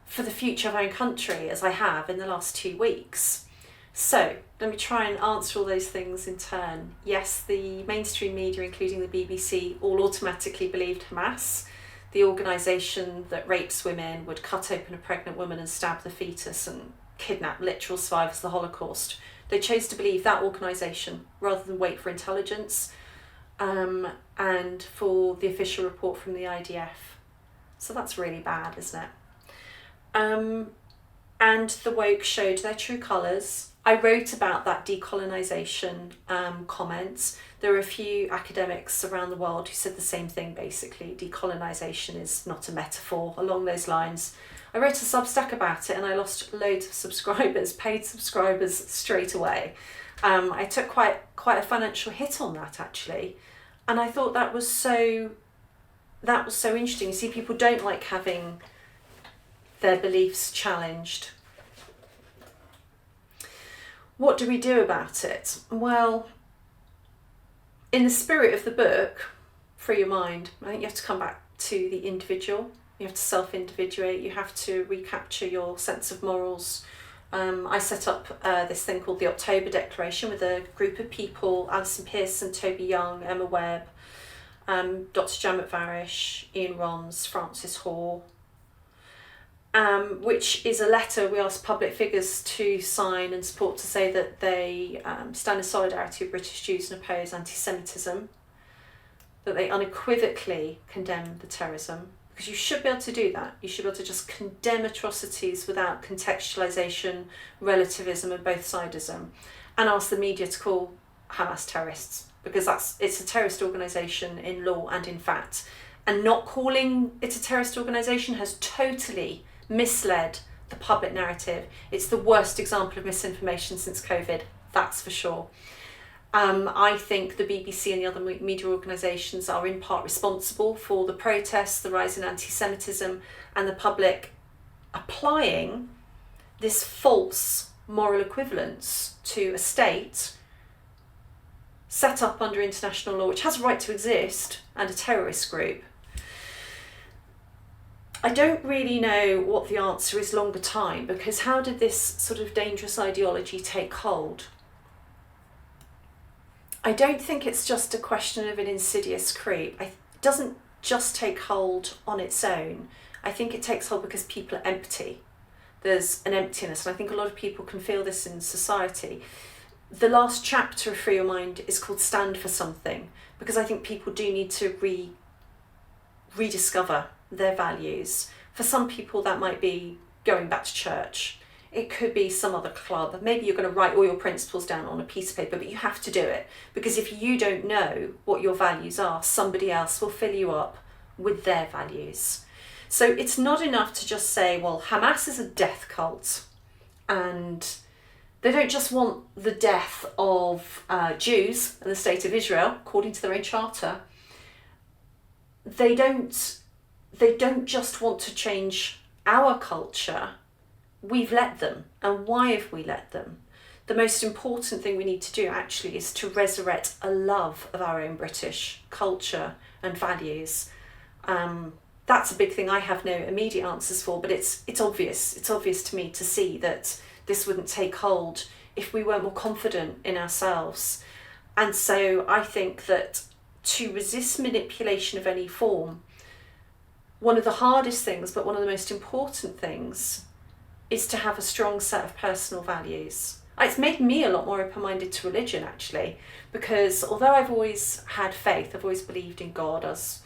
for the future of our own country as I have in the last 2 weeks. So let me try and answer all those things in turn. Yes, the mainstream media, including the BBC, all automatically believed Hamas, the organisation that rapes women, would cut open a pregnant woman and stab the fetus and kidnap literal survivors of the Holocaust. They chose to believe that organisation rather than wait for intelligence and for the official report from the IDF. So that's really bad, isn't it? And the woke showed their true colours. I wrote about that decolonisation comments. There are a few academics around the world who said the same thing, basically. Decolonisation is not a metaphor, along those lines. I wrote a Substack about it and I lost loads of subscribers, paid subscribers, straight away. I took quite a financial hit on that, actually. And I thought that was so interesting. You see, people don't like having their beliefs challenged. What do we do about it? Well, in the spirit of the book, Free Your Mind, I think you have to come back to the individual. You have to self-individuate. You have to recapture your sense of morals. I set up this thing called the October Declaration with a group of people: Alison Pearson, Toby Young, Emma Webb, Dr. Jamet Varish, Ian Rons, Francis Hoare, which is a letter we ask public figures to sign and support to say that they stand in solidarity with British Jews and oppose anti-Semitism, that they unequivocally condemn the terrorism, because you should be able to do that. You should be able to just condemn atrocities without contextualisation, relativism and both-sidism, and ask the media to call Hamas terrorists, because it's a terrorist organisation in law and in fact, and not calling it a terrorist organisation has totally misled the public narrative. It's the worst example of misinformation since COVID, that's for sure. I think the BBC and the other media organisations are in part responsible for the protests, the rise in anti-Semitism, and the public applying this false moral equivalence to a state set up under international law, which has a right to exist, and a terrorist group. I don't really know what the answer is longer time, because how did this sort of dangerous ideology take hold? I don't think it's just a question of an insidious creep. It doesn't just take hold on its own. I think it takes hold because people are empty. There's an emptiness, and I think a lot of people can feel this in society. The last chapter of Free Your Mind is called Stand for Something, because I think people do need to rediscover their values. For some people that might be going back to church. It could be some other club. Maybe you're going to write all your principles down on a piece of paper, but you have to do it, because if you don't know what your values are, somebody else will fill you up with their values. So it's not enough to just say, well, Hamas is a death cult and they don't just want the death of Jews in the state of Israel, according to their own charter. They don't just want to change our culture. We've let them. And why have we let them? The most important thing we need to do actually is to resurrect a love of our own British culture and values. That's a big thing I have no immediate answers for, but it's obvious. It's obvious to me to see that this wouldn't take hold if we weren't more confident in ourselves. And so I think that to resist manipulation of any form, one of the hardest things, but one of the most important things, is to have a strong set of personal values. It's made me a lot more open-minded to religion, actually, because although I've always had faith, I've always believed in God. I was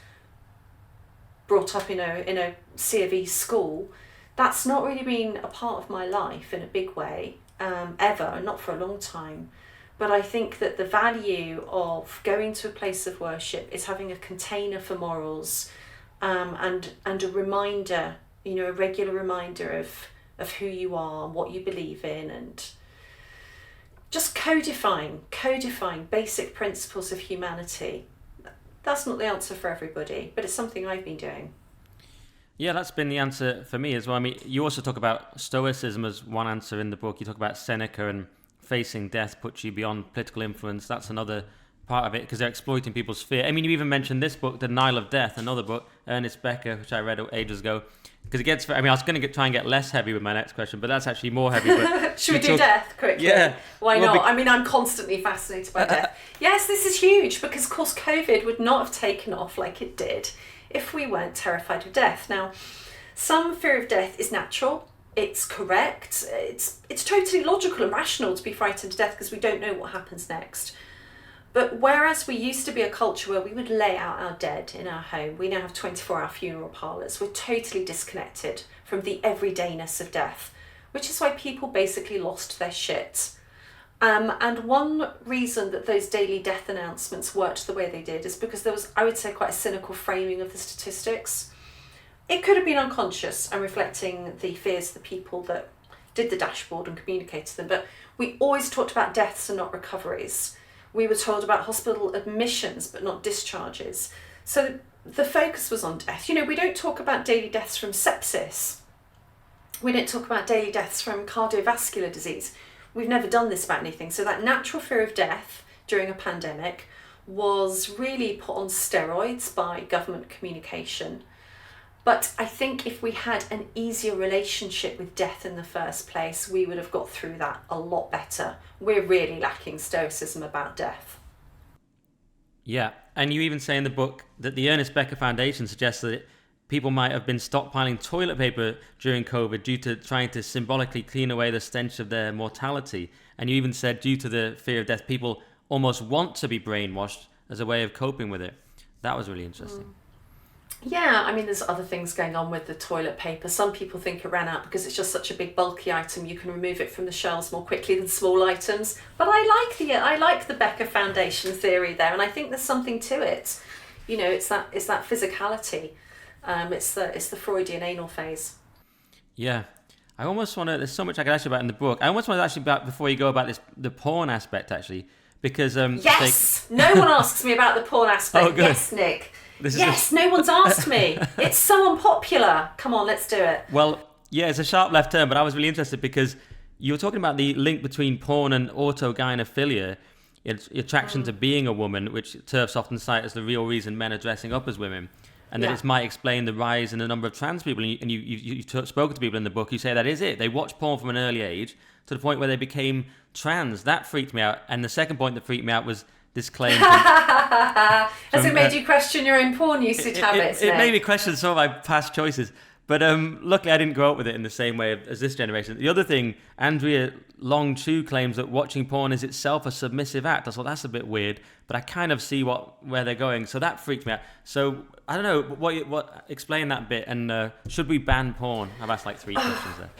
brought up in a C of E school. That's not really been a part of my life in a big way, ever, not for a long time. But I think that the value of going to a place of worship is having a container for morals, and a reminder, a regular reminder of who you are, what you believe in, and just codifying basic principles of humanity. That's not the answer for everybody, but it's something I've been doing. Yeah, that's been the answer for me as well. I mean, you also talk about Stoicism as one answer in the book. You talk about Seneca and facing death puts you beyond political influence. That's another part of it, because they're exploiting people's fear. I mean, you even mentioned this book, The Denial of Death, another book, Ernest Becker, which I read ages ago. Because it gets, I was going to try and get less heavy with my next question, but that's actually more heavy. But should we do death quickly? Yeah. Why not? I'm constantly fascinated by death. Yes, this is huge, because of course COVID would not have taken off like it did if we weren't terrified of death. Now, some fear of death is natural. It's correct. It's totally logical and rational to be frightened to death because we don't know what happens next. But whereas we used to be a culture where we would lay out our dead in our home, we now have 24-hour funeral parlours. We're totally disconnected from the everydayness of death, which is why people basically lost their shit. And one reason that those daily death announcements worked the way they did is because there was, I would say, quite a cynical framing of the statistics. It could have been unconscious and reflecting the fears of the people that did the dashboard and communicated them, but we always talked about deaths and not recoveries. We were told about hospital admissions, but not discharges. So the focus was on death. We don't talk about daily deaths from sepsis. We don't talk about daily deaths from cardiovascular disease. We've never done this about anything. So that natural fear of death during a pandemic was really put on steroids by government communication. But I think if we had an easier relationship with death in the first place, we would have got through that a lot better. We're really lacking stoicism about death. Yeah, and you even say in the book that the Ernest Becker Foundation suggests that people might have been stockpiling toilet paper during COVID due to trying to symbolically clean away the stench of their mortality. And you even said due to the fear of death, people almost want to be brainwashed as a way of coping with it. That was really interesting. Yeah, there's other things going on with the toilet paper. Some people think it ran out because it's just such a big bulky item, you can remove it from the shelves more quickly than small items. But I like the Becker Foundation theory there, and I think there's something to it. It's that physicality. It's the Freudian anal phase. Yeah. I almost want to, there's so much I could ask you about in the book. I almost want to ask you about, before you go, about the porn aspect, actually. Because yes! No one asks me about the porn aspect. Oh, good. Yes, Nick. No one's asked me. It's so unpopular. Come on, let's do it. Well, yeah, it's a sharp left turn, but I was really interested because you were talking about the link between porn and autogynephilia, its attraction to being a woman, which TERFs often cite as the real reason men are dressing up as women, and that it might explain the rise in the number of trans people. And you spoken to people in the book who say that is it. They watched porn from an early age to the point where they became trans. That freaked me out. And the second point that freaked me out was this claim. Has it made you question your own porn usage habits? It made me question some of my past choices. But luckily I didn't grow up with it in the same way as this generation. The other thing, Andrea Long Chu claims that watching porn is itself a submissive act. I thought that's a bit weird, but I kind of see where they're going. So that freaked me out. So I don't know, what explain that bit, and should we ban porn? I've asked like 3 questions there.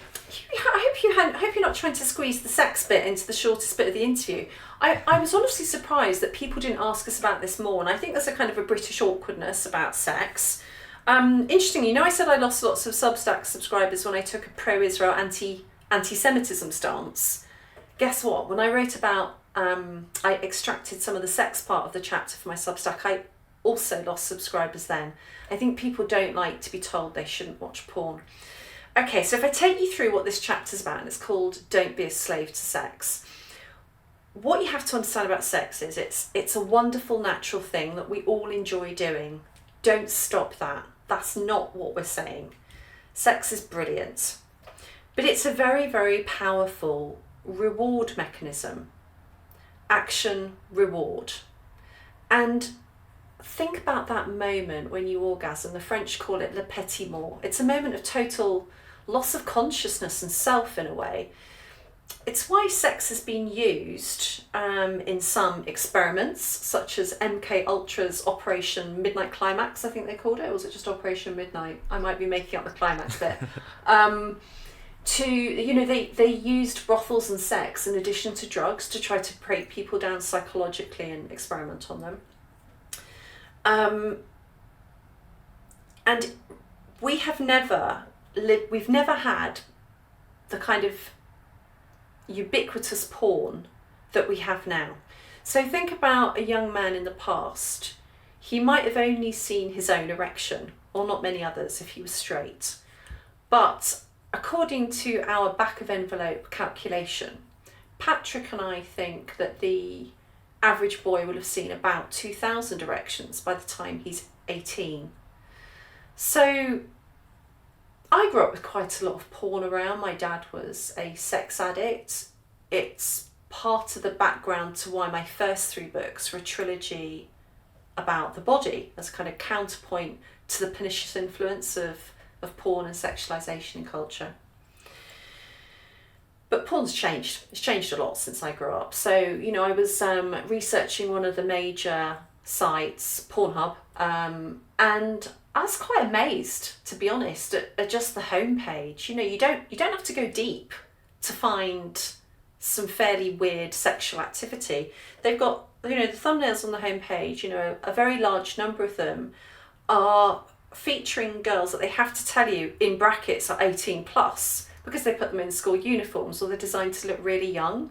I hope you're not trying to squeeze the sex bit into the shortest bit of the interview. I was honestly surprised that people didn't ask us about this more, and I think there's a kind of a British awkwardness about sex. Interesting, I said I lost lots of Substack subscribers when I took a pro-Israel anti-Semitism stance. Guess what? When I wrote about, I extracted some of the sex part of the chapter for my Substack, I also lost subscribers then. I think people don't like to be told they shouldn't watch porn. Okay, so if I take you through what this chapter's about, and it's called Don't Be a Slave to Sex. What you have to understand about sex is it's a wonderful natural thing that we all enjoy doing. Don't stop that. That's not what we're saying. Sex is brilliant. But it's a very, very powerful reward mechanism. Action, reward. And think about that moment when you orgasm. The French call it le petit mort. It's a moment of total loss of consciousness and self in a way. It's why sex has been used in some experiments, such as MK Ultra's Operation Midnight Climax, I think they called it. Or was it just Operation Midnight? I might be making up the climax bit. They used brothels and sex in addition to drugs to try to break people down psychologically and experiment on them. And we've never had the kind of ubiquitous porn that we have now. So think about a young man in the past. He might have only seen his own erection, or not many others if he was straight. But according to our back of envelope calculation, Patrick and I think that the average boy will have seen about 2,000 erections by the time he's 18. So I grew up with quite a lot of porn around. My dad was a sex addict. It's part of the background to why my first 3 books were a trilogy about the body, as a kind of counterpoint to the pernicious influence of porn and sexualisation in culture. But porn's changed. It's changed a lot since I grew up. So, I was researching one of the major sites, Pornhub, and I was quite amazed, to be honest, at just the homepage. You don't have to go deep to find some fairly weird sexual activity. They've got, the thumbnails on the homepage, a very large number of them are featuring girls that they have to tell you in brackets are 18 plus because they put them in school uniforms or they're designed to look really young.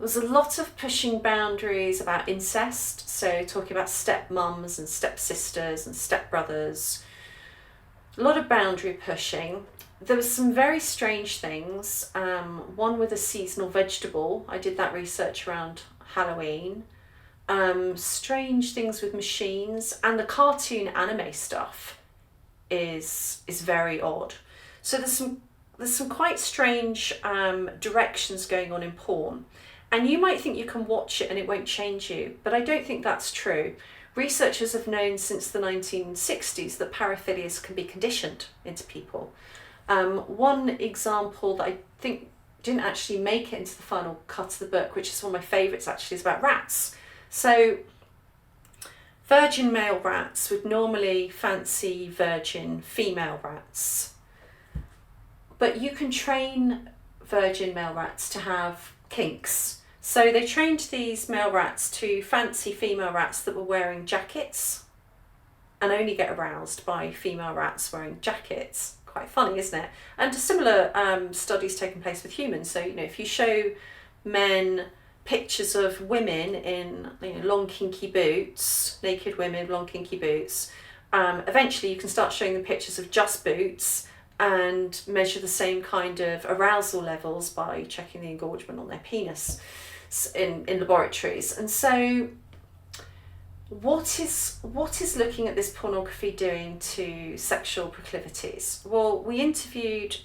There's a lot of pushing boundaries about incest, so talking about stepmums and stepsisters and stepbrothers. A lot of boundary pushing. There was some very strange things. One with a seasonal vegetable. I did that research around Halloween. Strange things with machines, and the cartoon anime stuff is very odd. So there's some quite strange directions going on in porn. And you might think you can watch it and it won't change you, but I don't think that's true. Researchers have known since the 1960s that paraphilias can be conditioned into people. One example that I think didn't actually make it into the final cut of the book, which is one of my favourites actually, is about rats. So virgin male rats would normally fancy virgin female rats. But you can train virgin male rats to have kinks. So they trained these male rats to fancy female rats that were wearing jackets and only get aroused by female rats wearing jackets. Quite funny, isn't it? And a similar studies taking place with humans. So, if you show men pictures of women in long kinky boots, naked women, long kinky boots, eventually you can start showing them pictures of just boots and measure the same kind of arousal levels by checking the engorgement on their penis in laboratories. And so what is looking at this pornography doing to sexual proclivities? Well, we interviewed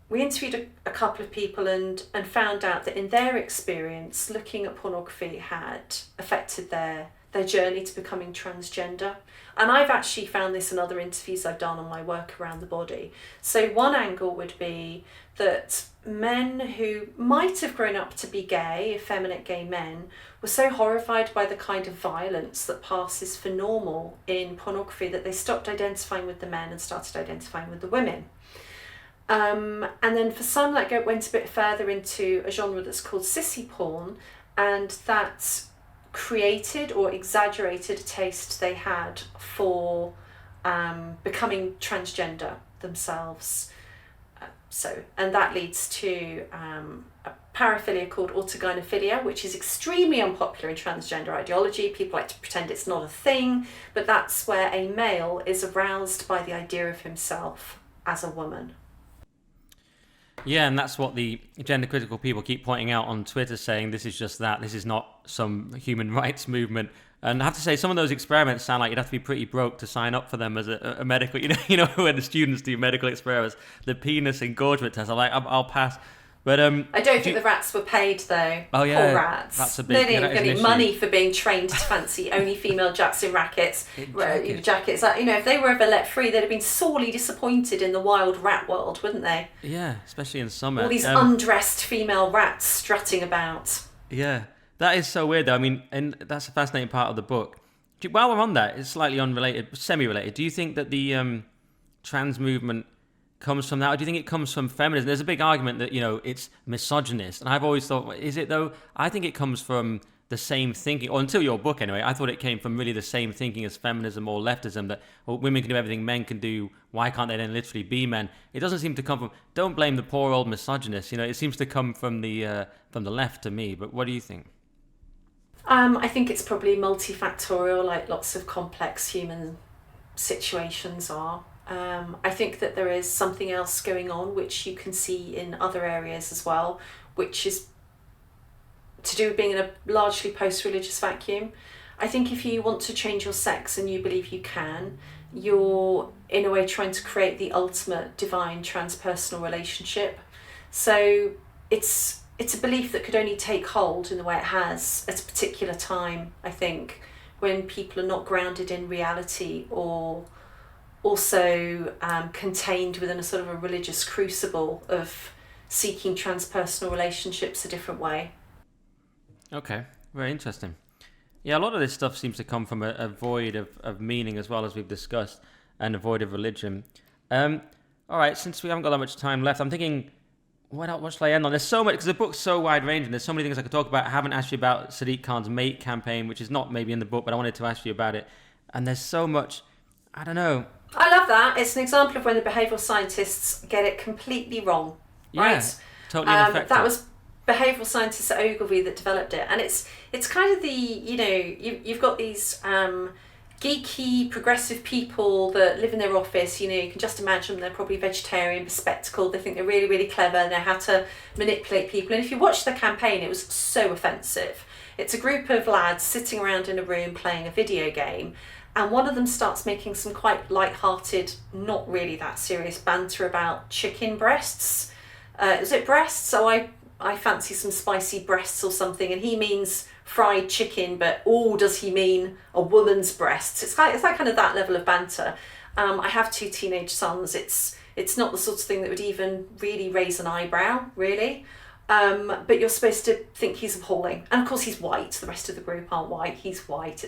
a couple of people and found out that in their experience, looking at pornography had affected their their journey to becoming transgender. And I've actually found this in other interviews I've done on my work around the body. So one angle would be that men who might have grown up to be gay, effeminate gay men, were so horrified by the kind of violence that passes for normal in pornography that they stopped identifying with the men and started identifying with the women. And then for some, that went a bit further into a genre that's called sissy porn, and that created or exaggerated a taste they had for becoming transgender themselves. And that leads to a paraphilia called autogynephilia, which is extremely unpopular in transgender ideology. People like to pretend it's not a thing, but that's where a male is aroused by the idea of himself as a woman. Yeah, and that's what the gender critical people keep pointing out on Twitter, saying this is just that, this is not some human rights movement. And I have to say, some of those experiments sound like you'd have to be pretty broke to sign up for them as a medical, when the students do medical experiments, the penis engorgement test, I'm like, I'll pass. But I don't think the rats were paid though. Oh yeah, poor rats. That's a big. They didn't get any money for being trained to fancy only female jacks in jackets. If they were ever let free, they'd have been sorely disappointed in the wild rat world, wouldn't they? Yeah, especially in summer. All these undressed female rats strutting about. Yeah, that is so weird though. I mean, and that's a fascinating part of the book. While we're on that, it's slightly unrelated, semi-related. Do you think that the trans movement comes from that, or do you think it comes from feminism? There's a big argument that it's misogynist, and I've always thought, is it though? I think it comes from the same thinking, or until your book anyway, I thought it came from really the same thinking as feminism or leftism, that women can do everything men can do, why can't they then literally be men? It doesn't seem to come from, don't blame the poor old misogynist, it seems to come from the left to me, but what do you think? I think it's probably multifactorial, like lots of complex human situations are. I think that there is something else going on which you can see in other areas as well, which is to do with being in a largely post-religious vacuum. I think if you want to change your sex and you believe you can, you're in a way trying to create the ultimate divine transpersonal relationship. So it's a belief that could only take hold in the way it has at a particular time, I think, when people are not grounded in reality or also contained within a sort of a religious crucible of seeking transpersonal relationships a different way. Okay, very interesting. Yeah, a lot of this stuff seems to come from a void of meaning as well, as we've discussed, and a void of religion. All right, since we haven't got that much time left, I'm thinking, what shall I end on? There's so much, because the book's so wide-ranging, there's so many things I could talk about. I haven't asked you about Sadiq Khan's Mate campaign, which is not maybe in the book, but I wanted to ask you about it. And there's so much, I don't know. I love that. It's an example of when the behavioural scientists get it completely wrong. Yeah, right? Totally ineffective. That was behavioural scientists at Ogilvy that developed it, and it's kind of the you've got these geeky progressive people that live in their office. You can just imagine they're probably vegetarian, bespectacled. They think they're really, really clever, know how to manipulate people. And if you watch the campaign, it was so offensive. It's a group of lads sitting around in a room playing a video game. And one of them starts making some quite light-hearted, not really that serious banter about chicken breasts. Is it breasts? So I fancy some spicy breasts or something. And he means fried chicken, but does he mean a woman's breasts? It's like kind of that level of banter. I have 2 teenage sons. It's not the sort of thing that would even really raise an eyebrow, really. But you're supposed to think he's appalling. And of course he's white. The rest of the group aren't white. He's white.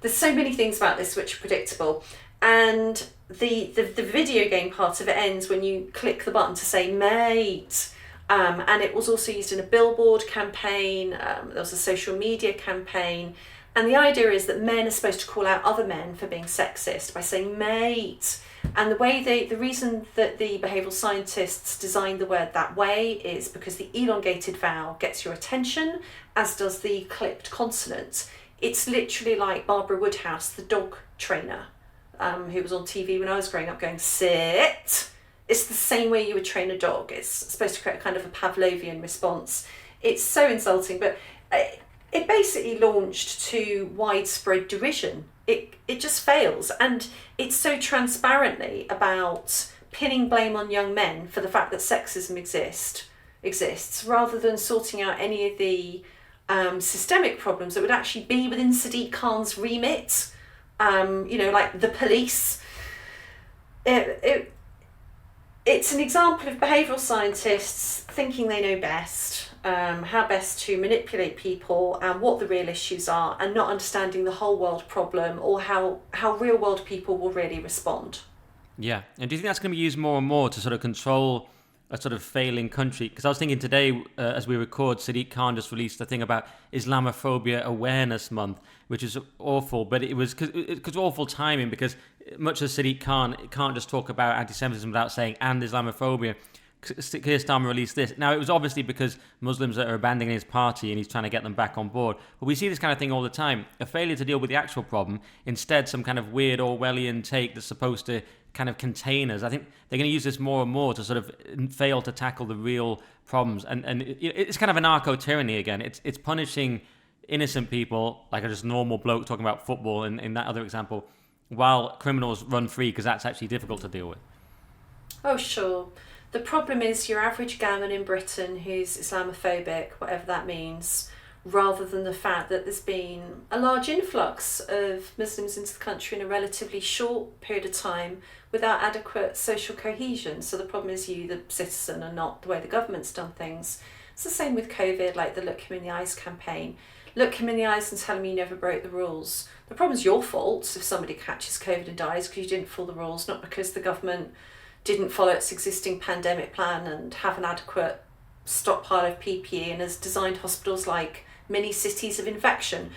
There's so many things about this which are predictable. And the video game part of it ends when you click the button to say mate. And it was also used in a billboard campaign. There was a social media campaign. And the idea is that men are supposed to call out other men for being sexist by saying mate. And the reason that the behavioural scientists designed the word that way is because the elongated vowel gets your attention, as does the clipped consonant. It's literally like Barbara Woodhouse, the dog trainer, who was on TV when I was growing up, going, sit. It's the same way you would train a dog. It's supposed to create a kind of a Pavlovian response. It's so insulting, but it basically launched to widespread derision. It just fails. And it's so transparently about pinning blame on young men for the fact that sexism exists, rather than sorting out any of the systemic problems that would actually be within Sadiq Khan's remit, like the police. It's an example of behavioural scientists thinking they know best, how best to manipulate people and what the real issues are, and not understanding the whole world problem or how real world people will really respond. Yeah. And do you think that's going to be used more and more to sort of control a sort of failing country? Because I was thinking today, as we record, Sadiq Khan just released a thing about Islamophobia Awareness Month, which is awful. But it was awful timing, because much as Sadiq Khan can't just talk about anti-Semitism without saying "and Islamophobia." Keir Starmer released this. Now, it was obviously because Muslims are abandoning his party and he's trying to get them back on board. But we see this kind of thing all the time. A failure to deal with the actual problem, instead some kind of weird Orwellian take that's supposed to kind of contain us. I think they're going to use this more and more to sort of fail to tackle the real problems. And it's kind of anarcho-tyranny again. It's punishing innocent people, like a just normal bloke talking about football in that other example, while criminals run free, because that's actually difficult to deal with. Oh, sure. The problem is your average gammon in Britain who's Islamophobic, whatever that means, rather than the fact that there's been a large influx of Muslims into the country in a relatively short period of time without adequate social cohesion. So the problem is you, the citizen, and not the way the government's done things. It's the same with COVID, like the Look Him in the Eyes campaign. Look him in the eyes and tell him you never broke the rules. The problem's your fault if somebody catches COVID and dies because you didn't follow the rules, not because the government didn't follow its existing pandemic plan and have an adequate stockpile of PPE and has designed hospitals like mini cities of infection.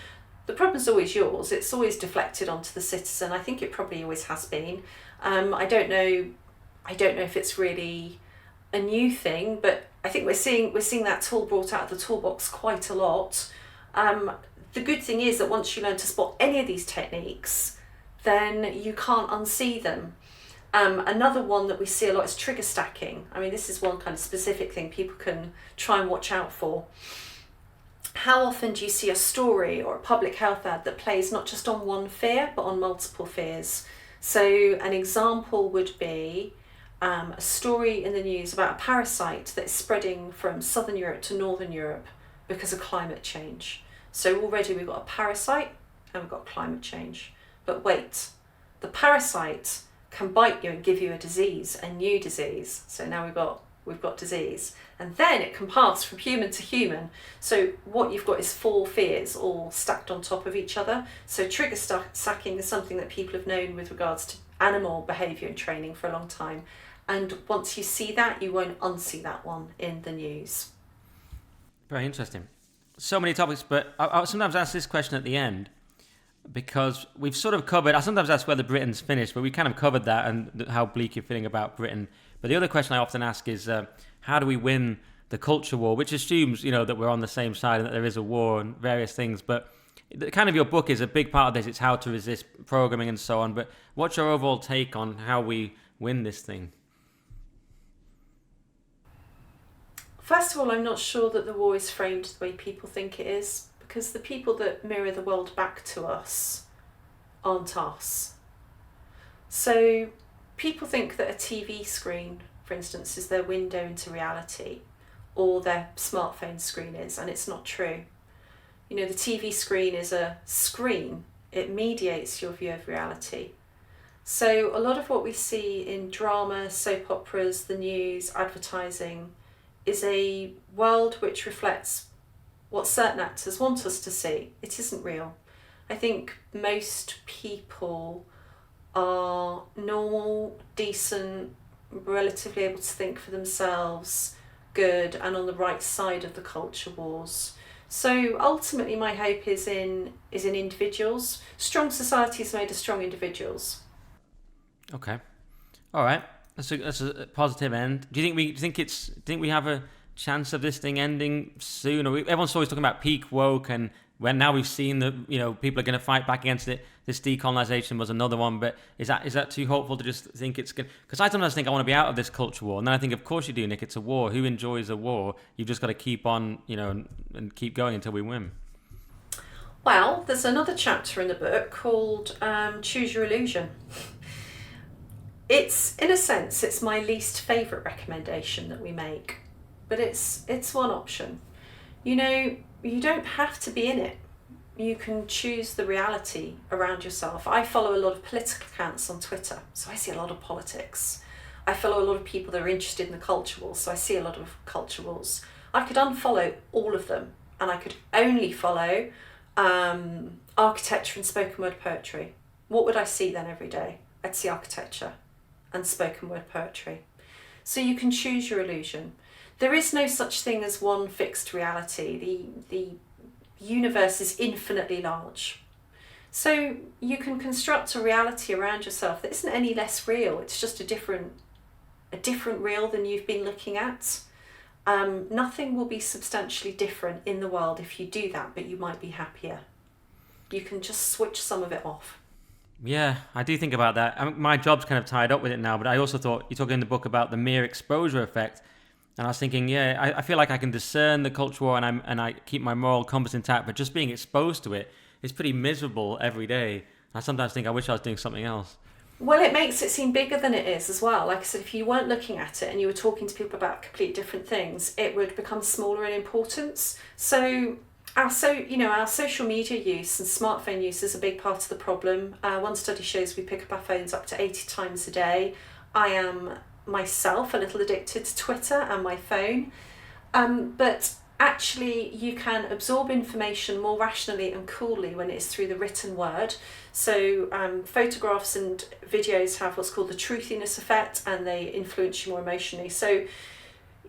The problem's always yours. It's always deflected onto the citizen. I think it probably always has been. I don't know if it's really a new thing, but I think we're seeing that tool brought out of the toolbox quite a lot. The good thing is that once you learn to spot any of these techniques, then you can't unsee them. Another one that we see a lot is trigger stacking. I mean, this is one kind of specific thing people can try and watch out for. How often do you see a story or a public health ad that plays not just on one fear, but on multiple fears? So an example would be a story in the news about a parasite that's spreading from Southern Europe to Northern Europe because of climate change. So already we've got a parasite and we've got climate change. But wait, the parasite can bite you and give you a disease, a new disease. So now we've got disease. And then it can pass from human to human. So what you've got is 4 fears all stacked on top of each other. So trigger stacking is something that people have known with regards to animal behaviour and training for a long time. And once you see that, you won't unsee that one in the news. Very interesting. So many topics, but I sometimes ask this question at the end, because we've sort of covered, I sometimes ask whether Britain's finished, but we kind of covered that and how bleak you're feeling about Britain. But the other question I often ask is, how do we win the culture war, which assumes, that we're on the same side and that there is a war and various things. But kind of your book is a big part of this. It's how to resist programming and so on. But what's your overall take on how we win this thing? First of all, I'm not sure that the war is framed the way people think it is, because the people that mirror the world back to us aren't us. So people think that a TV screen, for instance, is their window into reality, or their smartphone screen is, and it's not true. The TV screen is a screen. It mediates your view of reality. So a lot of what we see in drama, soap operas, the news, advertising, is a world which reflects what certain actors want us to see. It isn't real. I think most people are normal, decent, relatively able to think for themselves, good, and on the right side of the culture wars. So ultimately my hope is in individuals. Strong societies made of strong individuals. Okay. All right. That's a positive end. Do you think we have a chance of this thing ending soon? Or everyone's always talking about peak woke, and when now we've seen that people are going to fight back against it. This decolonization was another one, but is that too hopeful to just think it's good? Because I sometimes think I want to be out of this culture war, and then I think, of course you do, Nick. It's a war. Who enjoys a war? You've just got to keep on, and keep going until we win. Well, there's another chapter in the book called Choose Your Illusion. It's, in a sense, it's my least favourite recommendation that we make, but it's one option. you don't have to be in it. You can choose the reality around yourself. I follow a lot of political accounts on Twitter, so I see a lot of politics. I follow a lot of people that are interested in the culture wars, so I see a lot of culture wars. I could unfollow all of them, and I could only follow architecture and spoken word poetry. What would I see then every day? I'd see architecture and spoken word poetry. So you can choose your illusion. There is no such thing as one fixed reality. The universe is infinitely large. So you can construct a reality around yourself that isn't any less real. It's just a different real than you've been looking at. Nothing will be substantially different in the world if you do that, but you might be happier. You can just switch some of it off. Yeah, I do think about that. I mean, my job's kind of tied up with it now, but I also thought you talk in the book about the mere exposure effect. And I was thinking, yeah, I feel like I can discern the culture war and I keep my moral compass intact, but just being exposed to it is pretty miserable every day. I sometimes think I wish I was doing something else. Well, it makes it seem bigger than it is as well. Like I said, if you weren't looking at it and you were talking to people about completely different things, it would become smaller in importance. So our social media use and smartphone use is a big part of the problem. One study shows we pick up our phones up to 80 times a day. I am myself a little addicted to Twitter and my phone, but actually you can absorb information more rationally and coolly when it's through the written word. So photographs and videos have what's called the truthiness effect, and they influence you more emotionally. So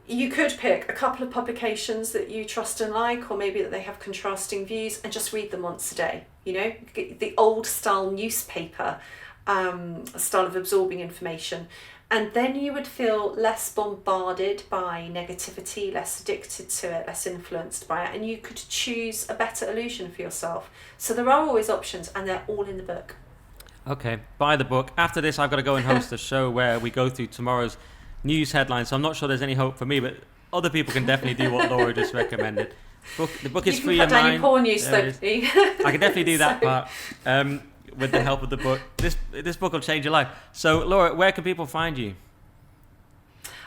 you could pick a couple of publications that you trust and like, or maybe that they have contrasting views, and just read them once a day. You know, the old style newspaper style of absorbing information. And then you would feel less bombarded by negativity, less addicted to it, less influenced by it, and you could choose a better illusion for yourself. So there are always options, and they're all in the book. Okay, buy the book. After this, I've got to go and host a show where we go through tomorrow's news headlines, so I'm not sure there's any hope for me, but other people can definitely do what Laura just recommended. The book is Free Your Mind. You can cut down your porn use, though. I can definitely do that part. With the help of the book. This book will change your life. So, Laura, where can people find you?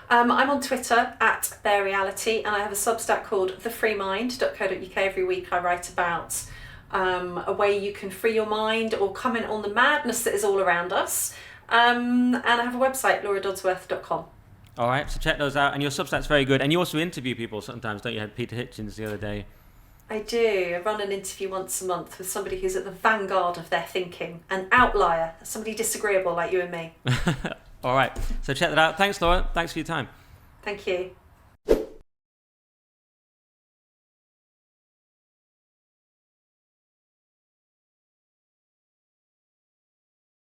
I'm on Twitter at BearReality, and I have a Substack called thefreemind.co.uk. Every week I write about a way you can free your mind or comment on the madness that is all around us. And I have a website, lauradodsworth.com. All right, so check those out. And your Substack's very good. And you also interview people sometimes, don't you? You had Peter Hitchens the other day. I do. I run an interview once a month with somebody who's at the vanguard of their thinking, an outlier, somebody disagreeable like you and me. All right, so check that out. Thanks, Laura. Thanks for your time. Thank you.